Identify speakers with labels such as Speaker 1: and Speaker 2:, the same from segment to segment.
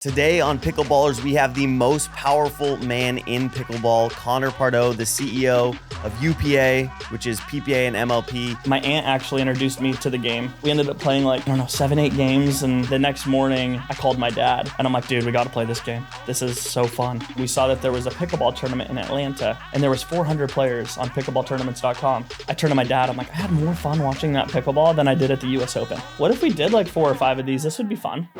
Speaker 1: Today on Pickleballers, we have the most powerful man in pickleball, Pardoe, the CEO of UPA, which is PPA and MLP.
Speaker 2: My aunt actually introduced me to the game. We ended up playing 7, 8 games, and the next morning I called my dad and I'm like, dude, we gotta play this game. This is so fun. We saw that there was a pickleball tournament in Atlanta and there was 400 players on pickleballtournaments.com. I turned to my dad, I'm like, I had more fun watching that pickleball than I did at the US Open. What if we did 4 or 5 of these? This would be fun.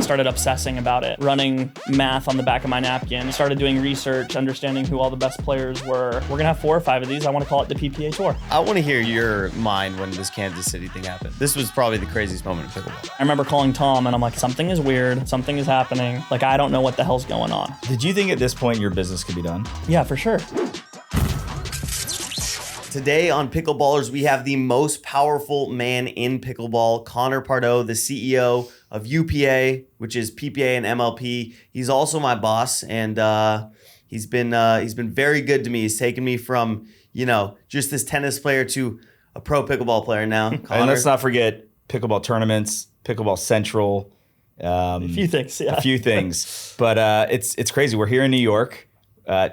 Speaker 2: Started obsessing about it, running math on the back of my napkin, started doing research, understanding who all the best players were. We're gonna have 4 or 5 of these. I wanna call it the PPA Tour.
Speaker 1: I wanna hear your mind when this Kansas City thing happened. This was probably the craziest moment in pickleball.
Speaker 2: I remember calling Tom and I'm like, something is weird, something is happening. I don't know what the hell's going on.
Speaker 3: Did you think at this point your business could be done?
Speaker 2: Yeah, for sure.
Speaker 1: Today on Pickleballers, we have the most powerful man in pickleball, Pardoe, the CEO of UPA, which is PPA and MLP. He's also my boss, and he's been very good to me. He's taken me from just this tennis player to a pro pickleball player now.
Speaker 3: And let's not forget pickleball tournaments, Pickleball Central.
Speaker 2: A few things, yeah.
Speaker 3: A few things, but it's crazy. We're here in New York.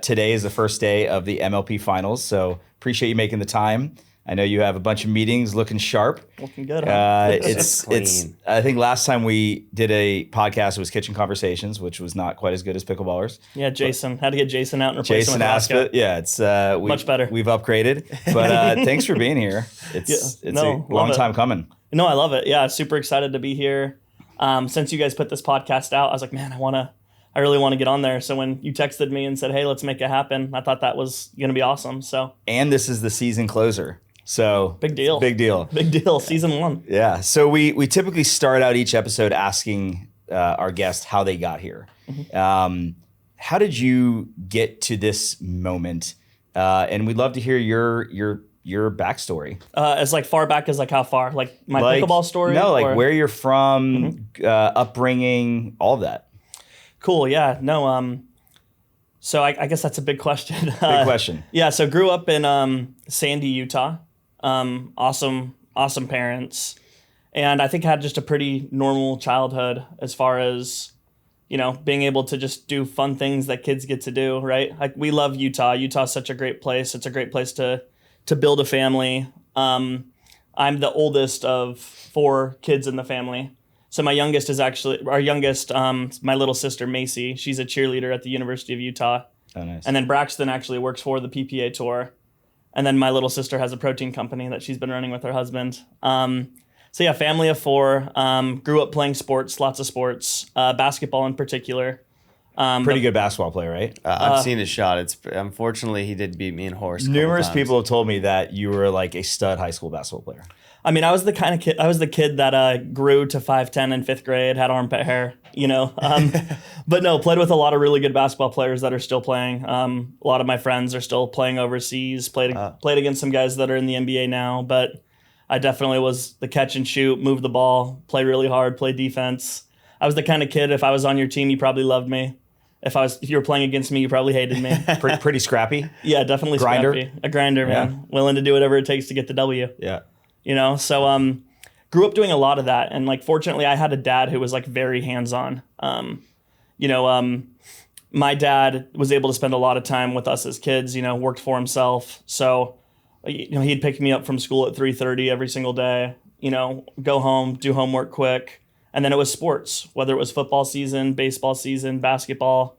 Speaker 3: Today is the first day of the MLP finals, so appreciate you making the time. I know you have a bunch of meetings, looking sharp.
Speaker 2: Looking good, huh?
Speaker 1: It's
Speaker 3: I think last time we did a podcast, it was Kitchen Conversations, which was not quite as good as Pickleballers.
Speaker 2: Yeah, Jason. Had to get Jason out and replace him with Oscar.
Speaker 3: Yeah, it's
Speaker 2: much better.
Speaker 3: We've upgraded, but thanks for being here. It's a long time coming.
Speaker 2: No, I love it. Yeah, super excited to be here. Since you guys put this podcast out, I was like, man, I really want to get on there. So when you texted me and said, hey, let's make it happen, I thought that was going to be awesome.
Speaker 3: And this is the season closer. So
Speaker 2: big deal.
Speaker 3: Big deal.
Speaker 2: Big deal. Season 1.
Speaker 3: Yeah. So we typically start out each episode asking our guests how they got here. Mm-hmm. How did you get to this moment? And we'd love to hear your backstory.
Speaker 2: As far back as how far? My pickleball story?
Speaker 3: No, where you're from, upbringing, all of that.
Speaker 2: Cool. Yeah. No. So I guess that's a big question.
Speaker 3: Big question.
Speaker 2: Yeah. So grew up in Sandy, Utah. Awesome parents, and I think had just a pretty normal childhood as far as being able to just do fun things that kids get to do. Right. We love Utah. Utah's such a great place. It's a great place to build a family. I'm the oldest of 4 kids in the family. So my youngest is my little sister, Mesa. She's a cheerleader at the University of Utah.
Speaker 3: Oh, nice.
Speaker 2: And then Braxton actually works for the PPA Tour. And then my little sister has a protein company that she's been running with her husband. So yeah, family of 4. Grew up playing sports, lots of sports, basketball in particular.
Speaker 3: Pretty good basketball player, right?
Speaker 1: I've seen his shot. Unfortunately, he did beat me in horse.
Speaker 3: Numerous people have told me that you were a stud high school basketball player.
Speaker 2: I mean, I was the kind of kid. I was the kid that grew to 5'10" in 5th grade, had armpit hair, But no, played with a lot of really good basketball players that are still playing. A lot of my friends are still playing overseas. Played against some guys that are in the NBA now. But I definitely was the catch and shoot, move the ball, play really hard, play defense. I was the kind of kid. If I was on your team, you probably loved me. If you were playing against me, you probably hated me.
Speaker 3: Pretty scrappy.
Speaker 2: Yeah, definitely scrappy. A grinder, man. Yeah. Willing to do whatever it takes to get the W.
Speaker 3: Yeah.
Speaker 2: So grew up doing a lot of that. And fortunately I had a dad who was very hands-on. My dad was able to spend a lot of time with us as kids, worked for himself. So, he'd pick me up from school at 3:30 every single day, go home, do homework quick. And then it was sports, whether it was football season, baseball season, basketball.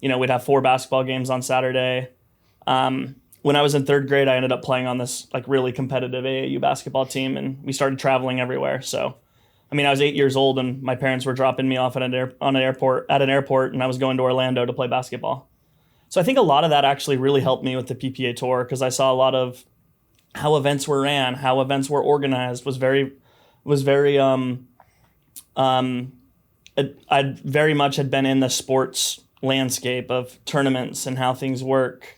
Speaker 2: We'd have 4 basketball games on Saturday. When I was in 3rd grade, I ended up playing on this really competitive AAU basketball team, and we started traveling everywhere. So, I was 8 years old, and my parents were dropping me off at an airport, and I was going to Orlando to play basketball. So I think a lot of that actually really helped me with the PPA Tour because I saw a lot of how events were ran, how events were organized. I very much had been in the sports landscape of tournaments and how things work.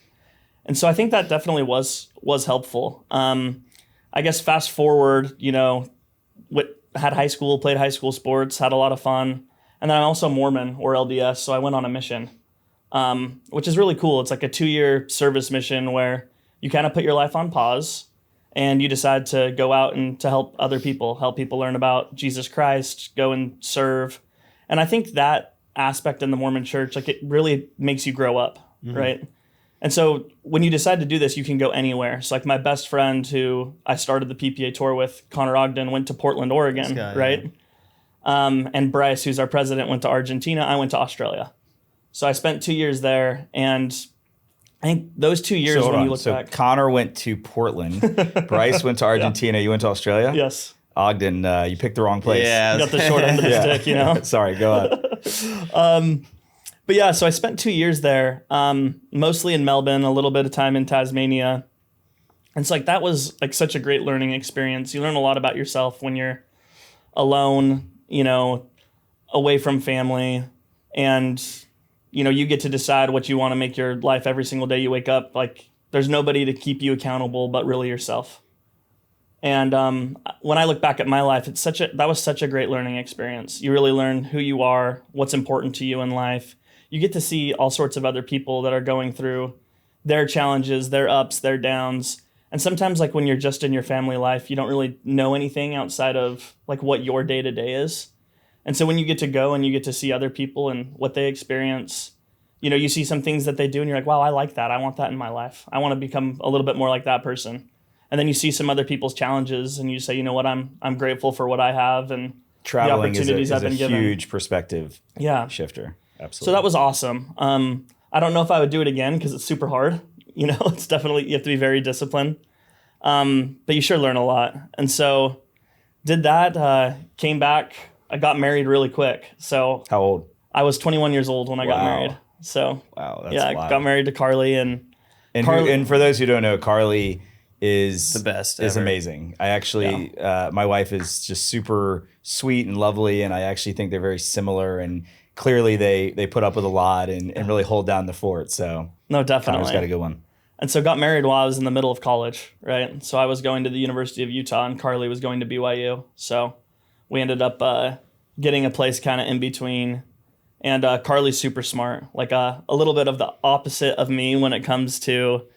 Speaker 2: And so I think that definitely was helpful. I guess fast forward, had high school, played high school sports, had a lot of fun. And then I'm also Mormon or LDS, so I went on a mission, which is really cool. It's a 2-year service mission where you kind of put your life on pause and you decide to go out and to help other people, help people learn about Jesus Christ, go and serve. And I think that aspect in the Mormon church, like it really makes you grow up, right? And so when you decide to do this, you can go anywhere. So like my best friend who I started the PPA Tour with, Connor Ogden, went to Portland, Oregon, right? Yeah. And Bryce, who's our president, went to Argentina. I went to Australia. So I spent 2 years there, and I think those 2 years when you look back.
Speaker 3: Connor went to Portland, Bryce went to Argentina, you went to Australia?
Speaker 2: Yes.
Speaker 3: Ogden, you picked the wrong place.
Speaker 1: Yeah.
Speaker 2: You got the short end of the stick, you know?
Speaker 3: Sorry, go on.
Speaker 2: But yeah, so I spent 2 years there, mostly in Melbourne, a little bit of time in Tasmania. And it's like, that was like such a great learning experience. You learn a lot about yourself when you're alone, you know, away from family, and you know, you get to decide what you want to make your life every single day you wake up. Like, there's nobody to keep you accountable but really yourself. And when I look back at my life, that was such a great learning experience. You really learn who you are, what's important to you in life. You get to see all sorts of other people that are going through their challenges, their ups, their downs. And sometimes, like, when you're just in your family life, you don't really know anything outside of like what your day-to-day is. And so when you get to go and you get to see other people and what they experience, you know, you see some things that they do and you're like, wow, I like that. I want that in my life. I want to become a little bit more like that person. And then you see some other people's challenges and you say, you know what, I'm grateful for what I have and
Speaker 3: traveling
Speaker 2: the opportunities
Speaker 3: is
Speaker 2: I've been given.
Speaker 3: Huge perspective shifter. Absolutely.
Speaker 2: So that was awesome. I don't know if I would do it again because it's super hard. You know, it's definitely, you have to be very disciplined. But you sure learn a lot. And so did that, came back. I got married really quick. So
Speaker 3: how old?
Speaker 2: I was 21 years old when I got married. So
Speaker 3: that's
Speaker 2: I
Speaker 3: wild.
Speaker 2: got married to Carly, and
Speaker 3: for those who don't know, Carly is
Speaker 1: the best.
Speaker 3: Is amazing. I actually, my wife is just super sweet and lovely, and I actually think they're very similar. And clearly, they put up with a lot and really hold down the fort. So
Speaker 2: no, definitely,
Speaker 3: Connor's got a good one.
Speaker 2: And so got married while I was in the middle of college, right? So I was going to the University of Utah, and Carly was going to BYU. So we ended up getting a place kind of in between. And Carly's super smart, like a little bit of the opposite of me when it comes to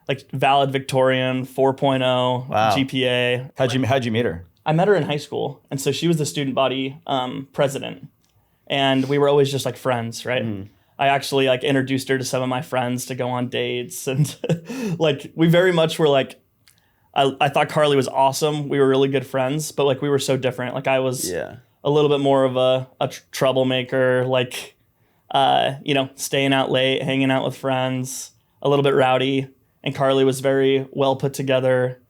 Speaker 2: like valedictorian, 4.0 GPA.
Speaker 3: How'd you meet her?
Speaker 2: I met her in high school. And so she was the student body president. And we were always just like friends, right? Mm-hmm. I actually like introduced her to some of my friends to go on dates. And like we very much were like, I thought Carly was awesome. We were really good friends, but like we were so different. Like I was a little bit more of a troublemaker, like, you know, staying out late, hanging out with friends, a little bit rowdy. And Carly was very well put together.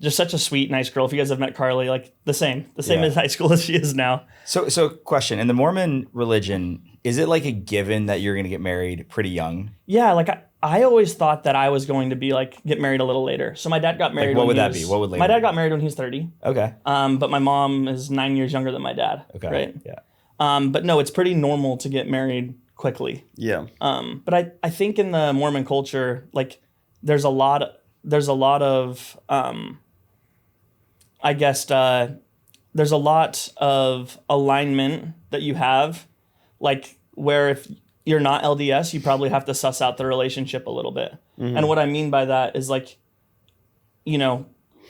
Speaker 2: Just such a sweet, nice girl. If you guys have met Carly, like the same in high school as she is now.
Speaker 3: So question, in the Mormon religion, is it like a given that you're going to get married pretty young?
Speaker 2: Yeah, like I always thought that I was going to be like get married a little later. So my dad got married.
Speaker 3: Like what would that be? What would later?
Speaker 2: My dad got married when he was 30.
Speaker 3: Okay.
Speaker 2: But my mom is 9 years younger than my dad.
Speaker 3: Okay.
Speaker 2: Right.
Speaker 3: Yeah.
Speaker 2: But no, it's pretty normal to get married quickly.
Speaker 1: Yeah.
Speaker 2: But I think in the Mormon culture, like there's a lot of I guess there's a lot of alignment that you have, like where if you're not LDS, you probably have to suss out the relationship a little bit. Mm-hmm. And what I mean by that is like, you know,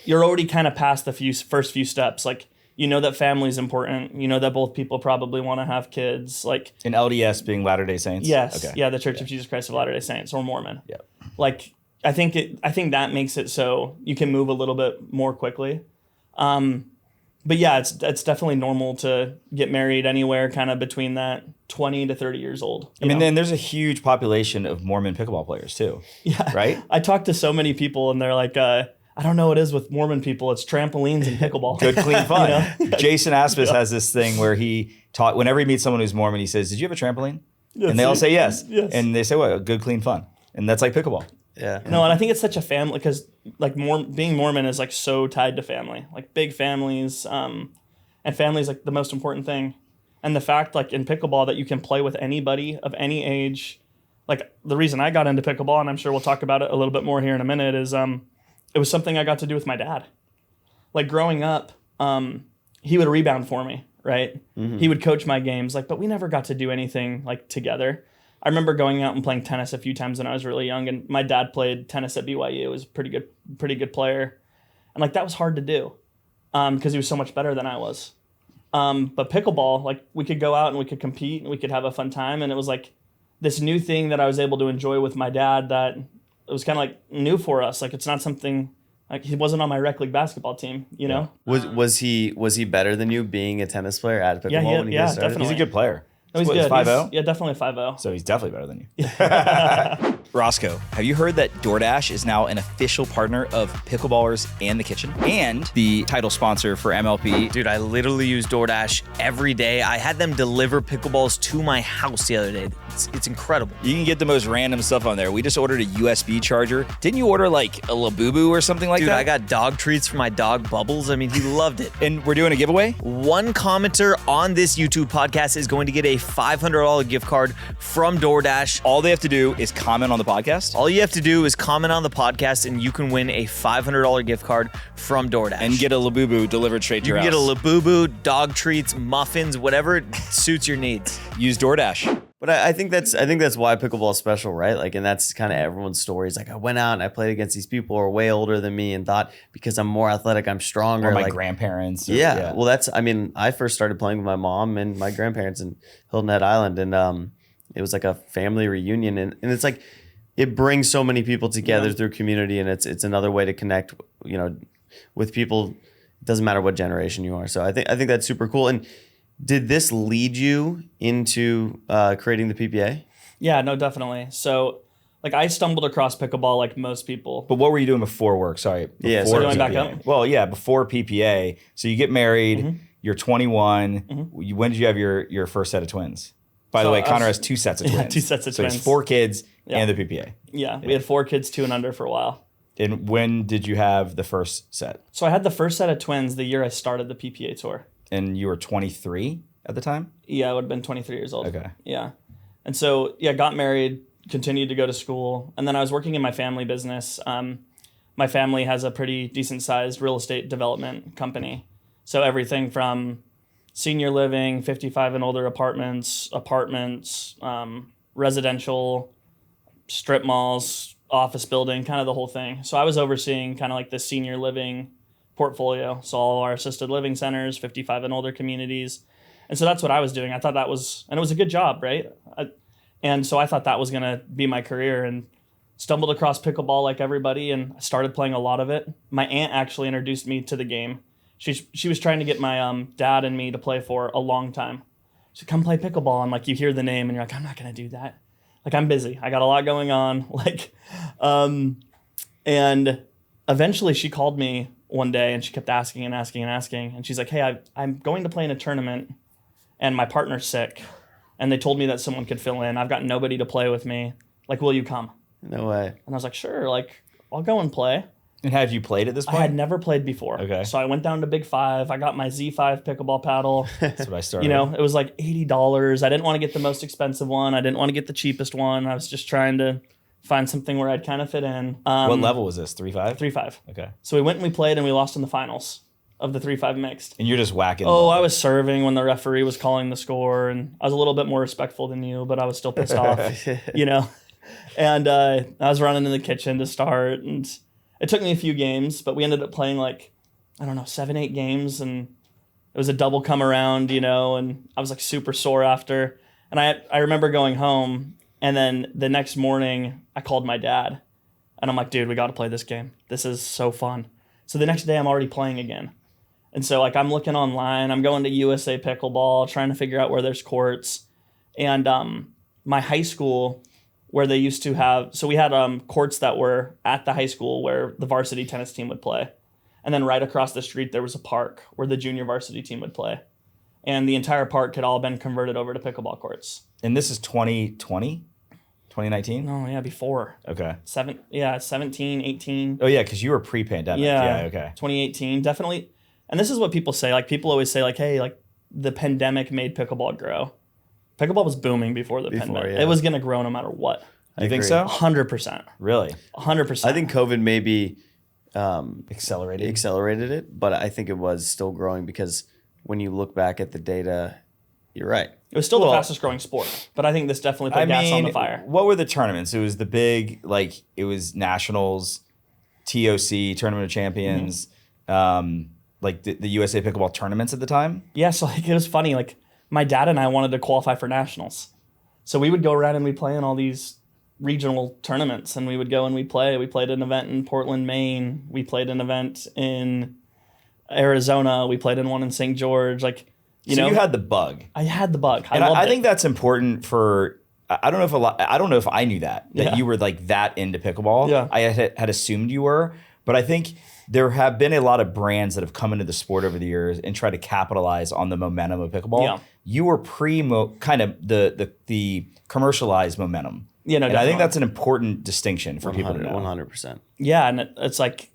Speaker 2: you're already kind of past the first few steps. Like, you know that family is important. You know that both people probably want to have kids. Like
Speaker 3: in LDS being Latter-day Saints?
Speaker 2: Yes.
Speaker 3: Okay.
Speaker 2: Yeah, the Church of Jesus Christ of Latter-day Saints or Mormon.
Speaker 3: Yeah.
Speaker 2: Like I think that makes it so you can move a little bit more quickly. But yeah, it's definitely normal to get married anywhere kind of between that 20 to 30 years old.
Speaker 3: I mean, then there's a huge population of Mormon pickleball players too.
Speaker 2: Yeah.
Speaker 3: Right?
Speaker 2: I talked to so many people and they're like, I don't know what it is with Mormon people. It's trampolines and pickleball.
Speaker 3: Good, clean fun.
Speaker 2: You know?
Speaker 3: Jason Aspis has this thing where he taught, whenever he meets someone who's Mormon, he says, "Did you have a trampoline?"
Speaker 2: Yes,
Speaker 3: and they all say yes.
Speaker 2: Yes.
Speaker 3: And they say, "What? Good, clean fun." And that's like pickleball.
Speaker 1: Yeah.
Speaker 2: No, and I think it's such a family because like being Mormon is like so tied to family, like big families, and family is like the most important thing. And the fact like in pickleball that you can play with anybody of any age, like the reason I got into pickleball, and I'm sure we'll talk about it a little bit more here in a minute, is it was something I got to do with my dad. Like growing up, he would rebound for me, right? Mm-hmm. He would coach my games, like, but we never got to do anything like together. I remember going out and playing tennis a few times when I was really young, and my dad played tennis at BYU. He was a pretty good player. And like, that was hard to do because he was so much better than I was. But pickleball, like, we could go out and we could compete and we could have a fun time. And it was like this new thing that I was able to enjoy with my dad that it was kind of like new for us. Like, it's not something, like, he wasn't on my rec league basketball team, you know?
Speaker 1: Was he better than you being a tennis player at pickleball when you guys started?
Speaker 2: definitely.
Speaker 3: He's a good player.
Speaker 2: No, he's good.
Speaker 3: 5-0?
Speaker 2: Yeah, definitely 5-0.
Speaker 3: So he's definitely better than you. Roscoe, have you heard that DoorDash is now an official partner of Pickleballers and the Kitchen and the title sponsor for MLP?
Speaker 4: Dude, I literally use DoorDash every day. I had them deliver pickleballs to my house the other day. It's incredible.
Speaker 3: You can get the most random stuff on there. We just ordered a USB charger. Didn't you order like a Labubu or something like
Speaker 4: Dude,
Speaker 3: that?
Speaker 4: I got dog treats for my dog Bubbles. I mean, he loved it.
Speaker 3: And we're doing a giveaway?
Speaker 4: One commenter on this YouTube podcast is going to get a $500 gift card from DoorDash.
Speaker 3: All they have to do is comment on the podcast.
Speaker 4: All you have to do is comment on the podcast and you can win a $500 gift card from DoorDash.
Speaker 3: And get a Labubu delivered straight to
Speaker 4: you
Speaker 3: your
Speaker 4: can
Speaker 3: house.
Speaker 4: get a Labubu, dog treats, muffins, whatever suits your needs.
Speaker 3: Use DoorDash.
Speaker 1: But I think that's why pickleball is special, right? Like, and that's kind of everyone's story. It's like, I went out and I played against these people who are way older than me and thought because I'm more athletic, I'm stronger.
Speaker 3: Or my
Speaker 1: like,
Speaker 3: grandparents.
Speaker 1: Yeah. Well, I first started playing with my mom and my grandparents in Hilton Head Island. And it was like a family reunion. And it's like, it brings so many people together through community. And it's another way to connect, with people. It doesn't matter what generation you are. So I think that's super cool. And did this lead you into creating the PPA?
Speaker 2: Yeah, no, definitely. So, like, I stumbled across pickleball like most people.
Speaker 3: But what were you doing before work? Sorry.
Speaker 1: Yeah,
Speaker 3: before
Speaker 1: so
Speaker 2: going back
Speaker 3: PPA.
Speaker 2: up?
Speaker 3: Well, yeah, before PPA. So you get married, you're 21. When did you have your first set of twins? By the way, Connor has 2 sets of twins.
Speaker 2: 2 sets of twins.
Speaker 3: So it's 4 kids and the PPA.
Speaker 2: Yeah, we had 4 kids, 2 and under for a while.
Speaker 3: And when did you have the first set?
Speaker 2: So I had the first set of twins the year I started the PPA Tour.
Speaker 3: And you were 23 at the time?
Speaker 2: Yeah, I would have been 23 years old.
Speaker 3: Okay.
Speaker 2: Yeah. And so, got married, continued to go to school. And then I was working in my family business. My family has a pretty decent sized real estate development company. So everything from senior living, 55 and older apartments, residential, strip malls, office building, kind of the whole thing. So I was overseeing kind of like the senior living portfolio. So all our assisted living centers, 55 and older communities. And so that's what I was doing. I thought that was, and it was a good job, right? And so I thought that was going to be my career, and stumbled across pickleball like everybody and started playing a lot of it. My aunt actually introduced me to the game. She was trying to get my dad and me to play for a long time. She said, come play pickleball. And like, you hear the name and you're like, I'm not going to do that. Like, I'm busy. I got a lot going on. And eventually she called me one day and she kept asking and asking and asking. And she's like, hey, I'm going to play in a tournament and my partner's sick. And they told me that someone could fill in. I've got nobody to play with me. Like, will you come?
Speaker 1: No way.
Speaker 2: And I was like, sure, like, I'll go and play.
Speaker 3: And have you played at this point?
Speaker 2: I had never played before.
Speaker 3: Okay.
Speaker 2: So I went down to Big 5. I got my Z5 pickleball paddle.
Speaker 3: That's what I started.
Speaker 2: It was like $80. I didn't want to get the most expensive one. I didn't want to get the cheapest one. I was just trying to find something where I'd kind of fit in.
Speaker 3: What level was this? 3-5?
Speaker 2: 3-5.
Speaker 3: Okay.
Speaker 2: So we went and we played and we lost in the finals of the 3-5 mixed.
Speaker 3: And you're just whacking.
Speaker 2: Oh, I was serving when the referee was calling the score, and I was a little bit more respectful than you, but I was still pissed off, And I was running in the kitchen to start, and it took me a few games, but we ended up playing 7-8 games, and it was a double come around, and I was like super sore after. And I remember going home, and then the next morning I called my dad, and I'm like, dude, we got to play this game. This is so fun. So the next day I'm already playing again. And so I'm looking online, I'm going to USA Pickleball, trying to figure out where there's courts. And my high school, where they used to have, so we had courts that were at the high school where the varsity tennis team would play. And then right across the street, there was a park where the junior varsity team would play. And the entire park had all been converted over to pickleball courts.
Speaker 3: And this is 2020? 2019?
Speaker 2: Oh, yeah, before.
Speaker 3: Okay.
Speaker 2: 17, 18.
Speaker 3: Oh, yeah, because you were pre-pandemic.
Speaker 2: Yeah,
Speaker 3: okay.
Speaker 2: 2018, definitely. And this is what people say. Like, people always say, like, hey, like, the pandemic made pickleball grow. Pickleball was booming before the pandemic.
Speaker 1: Yeah.
Speaker 2: It was going to grow no matter what.
Speaker 3: You think so?
Speaker 2: 100%.
Speaker 3: Really?
Speaker 2: 100%.
Speaker 1: I think COVID maybe
Speaker 3: Accelerated
Speaker 1: it, but I think it was still growing because when you look back at the data, you're right.
Speaker 2: it was still the fastest growing sport. But I think this definitely put gas on the fire.
Speaker 3: What were the tournaments? It was the big, it was Nationals, TOC, Tournament of Champions. like the USA Pickleball tournaments at the time?
Speaker 2: Yeah, so like it was funny. Like my dad and I wanted to qualify for nationals, so we would go around and we'd play in all these regional tournaments, and we would go and we'd play. We played an event in Portland, Maine. We played an event in Arizona. We played in one in St. George. Like, you know,
Speaker 3: you had the bug.
Speaker 2: I had the bug.
Speaker 3: And
Speaker 2: loved
Speaker 3: I
Speaker 2: it.
Speaker 3: think that's important for. I don't know if I knew that
Speaker 2: Yeah.
Speaker 3: you were like that into pickleball.
Speaker 2: Yeah.
Speaker 3: I had assumed you were, but I think there have been a lot of brands that have come into the sport over the years and try to capitalize on the momentum of pickleball.
Speaker 2: Yeah.
Speaker 3: You were kind of the commercialized momentum.
Speaker 2: Yeah, no,
Speaker 3: and I think
Speaker 2: definitely.
Speaker 3: that's an important distinction for people to know.
Speaker 1: 100%.
Speaker 2: Yeah, and it's like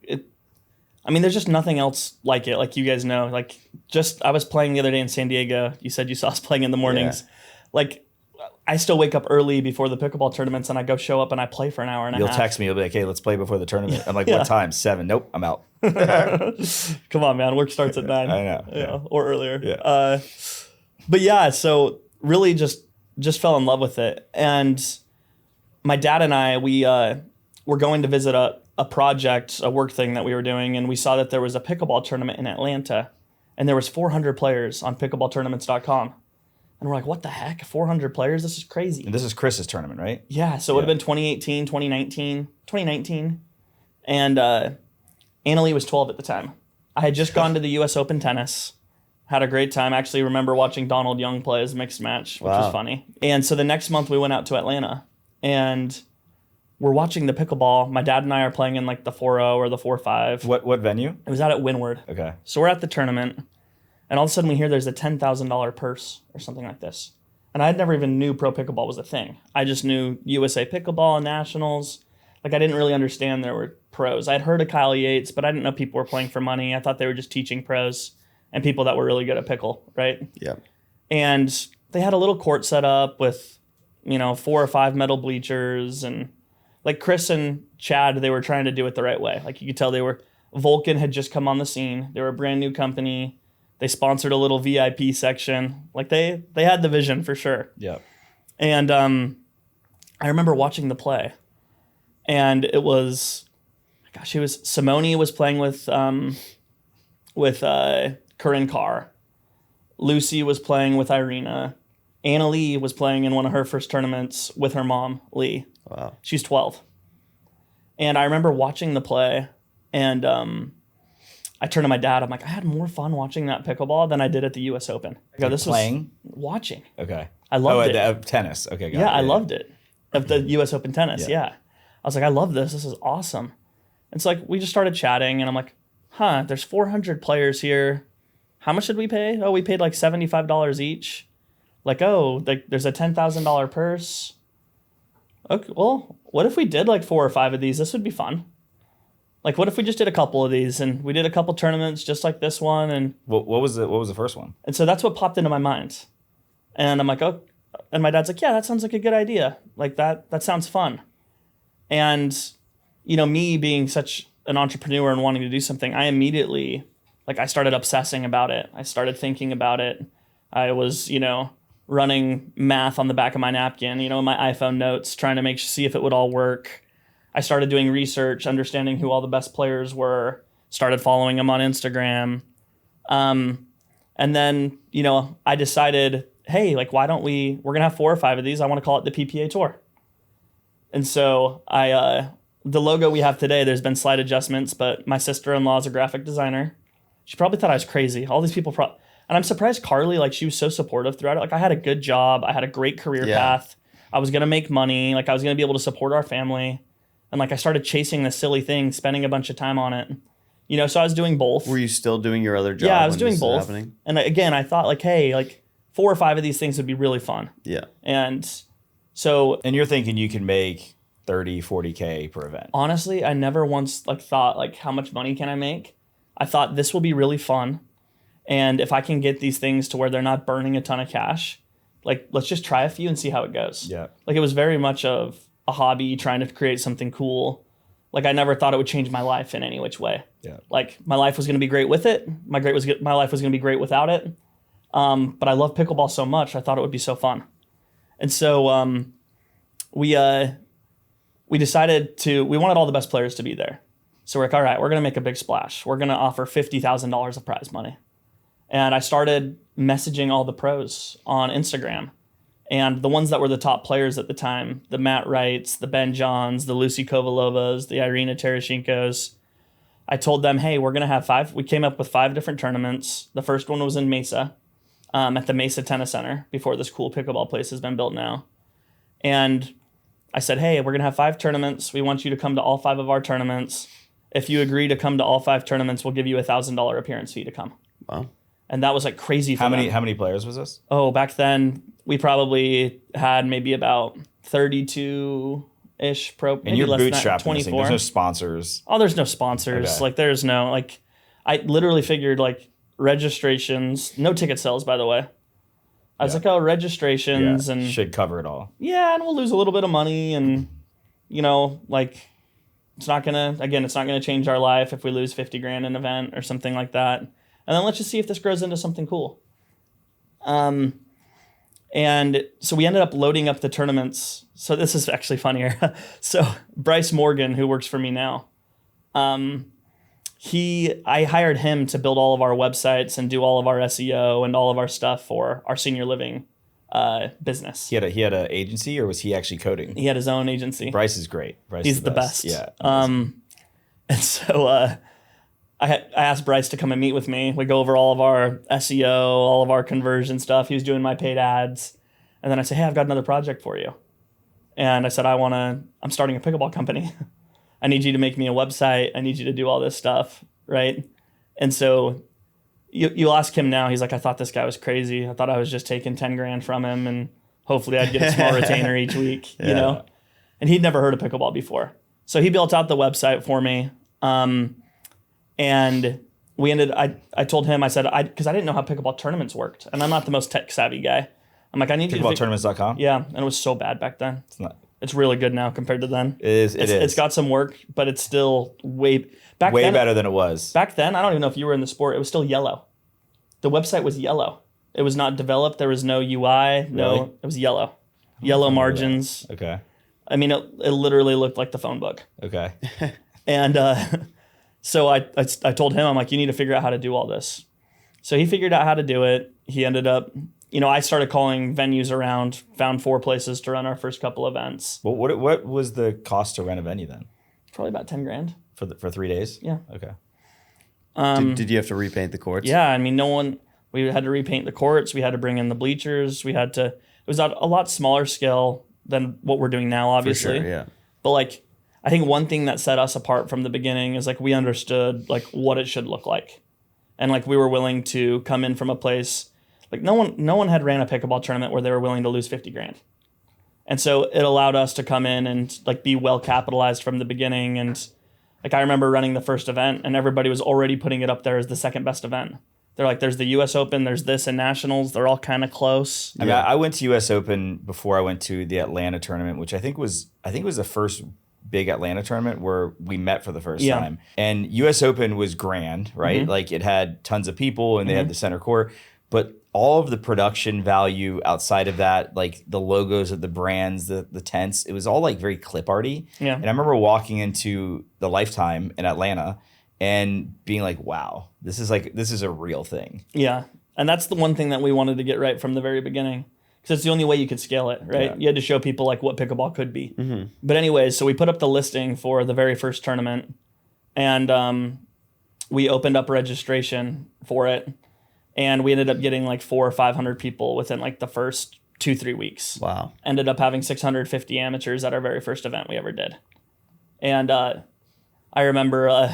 Speaker 2: I mean, there's just nothing else like it. Like you guys know, like I was playing the other day in San Diego. You said you saw us playing in the mornings.
Speaker 1: Yeah.
Speaker 2: Like I still wake up early before the pickleball tournaments, and I go show up and I play for an hour and a
Speaker 3: You'll
Speaker 2: half.
Speaker 3: text me. You'll be like, "Hey, let's play before the tournament." I'm like,
Speaker 2: Yeah.
Speaker 3: "What time? 7? Nope, I'm out."
Speaker 2: Come on, man. Work starts at 9.
Speaker 3: I know.
Speaker 2: Yeah, or earlier.
Speaker 3: Yeah.
Speaker 2: But yeah, so really just fell in love with it. And my dad and I, we were going to visit a project, a work thing that we were doing, and we saw that there was a pickleball tournament in Atlanta, and there was 400 players on pickleballtournaments.com. And we're like, what the heck? 400 players? This is crazy.
Speaker 3: And this is Chris's tournament, right?
Speaker 2: Yeah, so it would have been 2018, 2019. And Annalie was 12 at the time. I had just gone to the US Open tennis, had a great time. Actually remember watching Donald Young play his mixed match, which was funny. And so the next month we went out to Atlanta, and we're watching the pickleball. My dad and I are playing in like the 4-0 or the 4-5.
Speaker 3: What venue?
Speaker 2: It was out at Windward.
Speaker 3: Okay.
Speaker 2: So we're at the tournament, and all of a sudden we hear there's a $10,000 purse or something like this. And I never even knew pro pickleball was a thing. I just knew USA Pickleball and nationals. Like I didn't really understand there were pros. I'd heard of Kyle Yates, but I didn't know people were playing for money. I thought they were just teaching pros and people that were really good at pickle, right?
Speaker 1: Yeah.
Speaker 2: And they had a little court set up with, 4 or 5 metal bleachers, and like Chris and Chad, they were trying to do it the right way. Like you could tell Vulcan had just come on the scene. They were a brand new company. They sponsored a little VIP section. Like they had the vision for sure.
Speaker 3: Yeah.
Speaker 2: And I remember watching the play, and it was, Simone was playing with Corinne Carr. Lucy was playing with Irina. Annalie was playing in one of her first tournaments with her mom, Leigh.
Speaker 1: Wow.
Speaker 2: She's 12. And I remember watching the play, and I turned to my dad. I'm like, I had more fun watching that pickleball than I did at the U.S. Open. I go, this
Speaker 3: playing?
Speaker 2: was watching.
Speaker 3: Okay.
Speaker 2: I loved it.
Speaker 3: Tennis. Okay. Got
Speaker 2: Yeah,
Speaker 3: it.
Speaker 2: I loved it. Of the U.S. Open tennis,
Speaker 3: Yeah.
Speaker 2: yeah. I was like, I love this. This is awesome. And so like we just started chatting, and I'm like, there's 400 players here. How much did we pay? Oh, we paid like $75 each. Like, there's a $10,000 purse. Okay, well, what if we did like 4 or 5 of these? This would be fun. Like, what if we just did a couple of these, and we did a couple tournaments just like this one? And
Speaker 3: What was the first one?
Speaker 2: and so that's what popped into my mind. And I'm like, oh, and my dad's like, yeah, that sounds like a good idea. Like that sounds fun. And, me being such an entrepreneur and wanting to do something, I immediately, I started obsessing about it. I started thinking about it. I was, running math on the back of my napkin, in my iPhone notes, trying to see if it would all work. I started doing research, understanding who all the best players were, started following them on Instagram. And then, I decided, hey, why don't we're going to have 4 or 5 of these. I want to call it the PPA Tour. And so the logo we have today, there's been slight adjustments, but my sister-in-law is a graphic designer. She probably thought I was crazy. All these people, and I'm surprised Carly, she was so supportive throughout it. I had a good job. I had a great career path. I was going to make money. I was going to be able to support our family. And I started chasing this silly thing, spending a bunch of time on it. So I was doing both.
Speaker 1: Were you still doing your other job?
Speaker 2: Yeah, I was
Speaker 1: when
Speaker 2: doing
Speaker 1: this
Speaker 2: both.
Speaker 1: happening?
Speaker 2: And again, I thought 4 or 5 of these things would be really fun.
Speaker 1: Yeah.
Speaker 2: And so
Speaker 3: And you're thinking you can make 30, 40K per event.
Speaker 2: honestly, I never once thought how much money can I make? I thought this will be really fun. And if I can get these things to where they're not burning a ton of cash, let's just try a few and see how it goes.
Speaker 3: Yeah.
Speaker 2: It was very much of a hobby, trying to create something cool. I never thought it would change my life in any which way.
Speaker 3: Yeah.
Speaker 2: My life was going to be great with it. My life was going to be great without it. But I love pickleball so much, I thought it would be so fun. And so we decided we wanted all the best players to be there. So we're like, all right, we're going to make a big splash. We're going to offer $50,000 of prize money. And I started messaging all the pros on Instagram. And the ones that were the top players at the time, the Matt Wrights, the Ben Johns, the Lucy Kovalovas, the Irina Tereshchenkos, I told them, hey, we're going to have 5. We came up with 5 different tournaments. The first one was in Mesa, at the Mesa Tennis Center, before this cool pickleball place has been built now. And I said, hey, we're going to have 5 tournaments. We want you to come to all 5 of our tournaments. If you agree to come to all 5 tournaments, we'll give you a $1,000 appearance fee to come.
Speaker 1: Wow.
Speaker 2: And that was like crazy for
Speaker 3: How
Speaker 2: them.
Speaker 3: many players was this?
Speaker 2: Oh, back then we probably had maybe about 32-ish pro.
Speaker 3: And
Speaker 2: maybe
Speaker 3: you're
Speaker 2: less than that,
Speaker 3: bootstrapping this thing.
Speaker 2: 24.
Speaker 3: There's no sponsors.
Speaker 2: Oh, there's no sponsors.
Speaker 3: Okay.
Speaker 2: Like there's no like. I literally figured like registrations, no ticket sales, by the way. I was like, oh, registrations and
Speaker 3: should cover it all.
Speaker 2: yeah, and we'll lose a little bit of money, and like it's not gonna change our life if we lose 50 grand an event or something like that. And then let's just see if this grows into something cool. And so we ended up loading up the tournaments. So this is actually funnier. So Bryce Morgan, who works for me now, I hired him to build all of our websites and do all of our SEO and all of our stuff for our senior living business.
Speaker 3: He had an agency, or was he actually coding?
Speaker 2: He had his own agency.
Speaker 3: Bryce is great. Bryce
Speaker 2: He's
Speaker 3: is
Speaker 2: the best.
Speaker 3: Yeah.
Speaker 2: And so I asked Bryce to come and meet with me. We go over all of our SEO, all of our conversion stuff. He was doing my paid ads. And then I said, hey, I've got another project for you. And I said, I'm starting a pickleball company. I need you to make me a website. I need you to do all this stuff, right? And so you'll ask him now. He's like, I thought this guy was crazy. I thought I was just taking 10 grand from him and hopefully I'd get a small retainer each week, you know? And he'd never heard of pickleball before. So he built out the website for me. And I told him, I said, because I didn't know how pickleball tournaments worked. And I'm not the most tech savvy guy. I'm like, I need you to
Speaker 3: Pickleballtournaments.com?
Speaker 2: Yeah. And it was so bad back then.
Speaker 3: It's not.
Speaker 2: It's really good now compared to then.
Speaker 3: It is.
Speaker 2: It's got some work, but it's still way
Speaker 3: better than it was.
Speaker 2: Back then, I don't even know if you were in the sport. It was still yellow. The website was yellow. It was not developed. There was no UI. No,
Speaker 3: Really?
Speaker 2: it was yellow. Yellow margins.
Speaker 3: Okay.
Speaker 2: I mean, it literally looked like the phone book.
Speaker 3: Okay.
Speaker 2: And so I told him, I'm like, you need to figure out how to do all this. So he figured out how to do it. He ended up, I started calling venues around, found 4 places to run our first couple events.
Speaker 3: Well, what was the cost to rent a venue then?
Speaker 2: Probably about 10 grand.
Speaker 3: For 3 days?
Speaker 2: Yeah.
Speaker 3: Okay.
Speaker 1: Did you have to repaint the courts?
Speaker 2: Yeah, I mean, we had to repaint the courts. We had to bring in the bleachers. It was a lot smaller scale than what we're doing now, obviously.
Speaker 1: For sure, yeah.
Speaker 2: But like, I think one thing that set us apart from the beginning is like we understood like what it should look like, and like we were willing to come in from a place like no one had ran a pickleball tournament where they were willing to lose 50 grand, and so it allowed us to come in and like be well capitalized from the beginning. And like I remember running the first event, and everybody was already putting it up there as the second best event. They're like, there's the U.S. Open, there's this and Nationals. They're all kind of close.
Speaker 3: I mean, I went to U.S. Open before I went to the Atlanta tournament, which I think was the first big Atlanta tournament where we met for the first time. And U.S. Open was grand, right?
Speaker 2: Mm-hmm.
Speaker 3: Like it had tons of people and they had the center court, but all of the production value outside of that, like the logos of the brands, the tents, it was all like very clip arty.
Speaker 2: Yeah.
Speaker 3: And I remember walking into the Lifetime in Atlanta and being like, wow, this is a real thing.
Speaker 2: Yeah. And that's the one thing that we wanted to get right from the very beginning, because it's the only way you could scale it, right?
Speaker 3: Yeah.
Speaker 2: You had to show people like what pickleball could be.
Speaker 1: Mm-hmm.
Speaker 2: But anyways, so we put up the listing for the very first tournament, and we opened up registration for it, and we ended up getting like 400 or 500 people within like the first 2-3 weeks.
Speaker 1: Wow.
Speaker 2: Ended up having 650 amateurs at our very first event we ever did. And I remember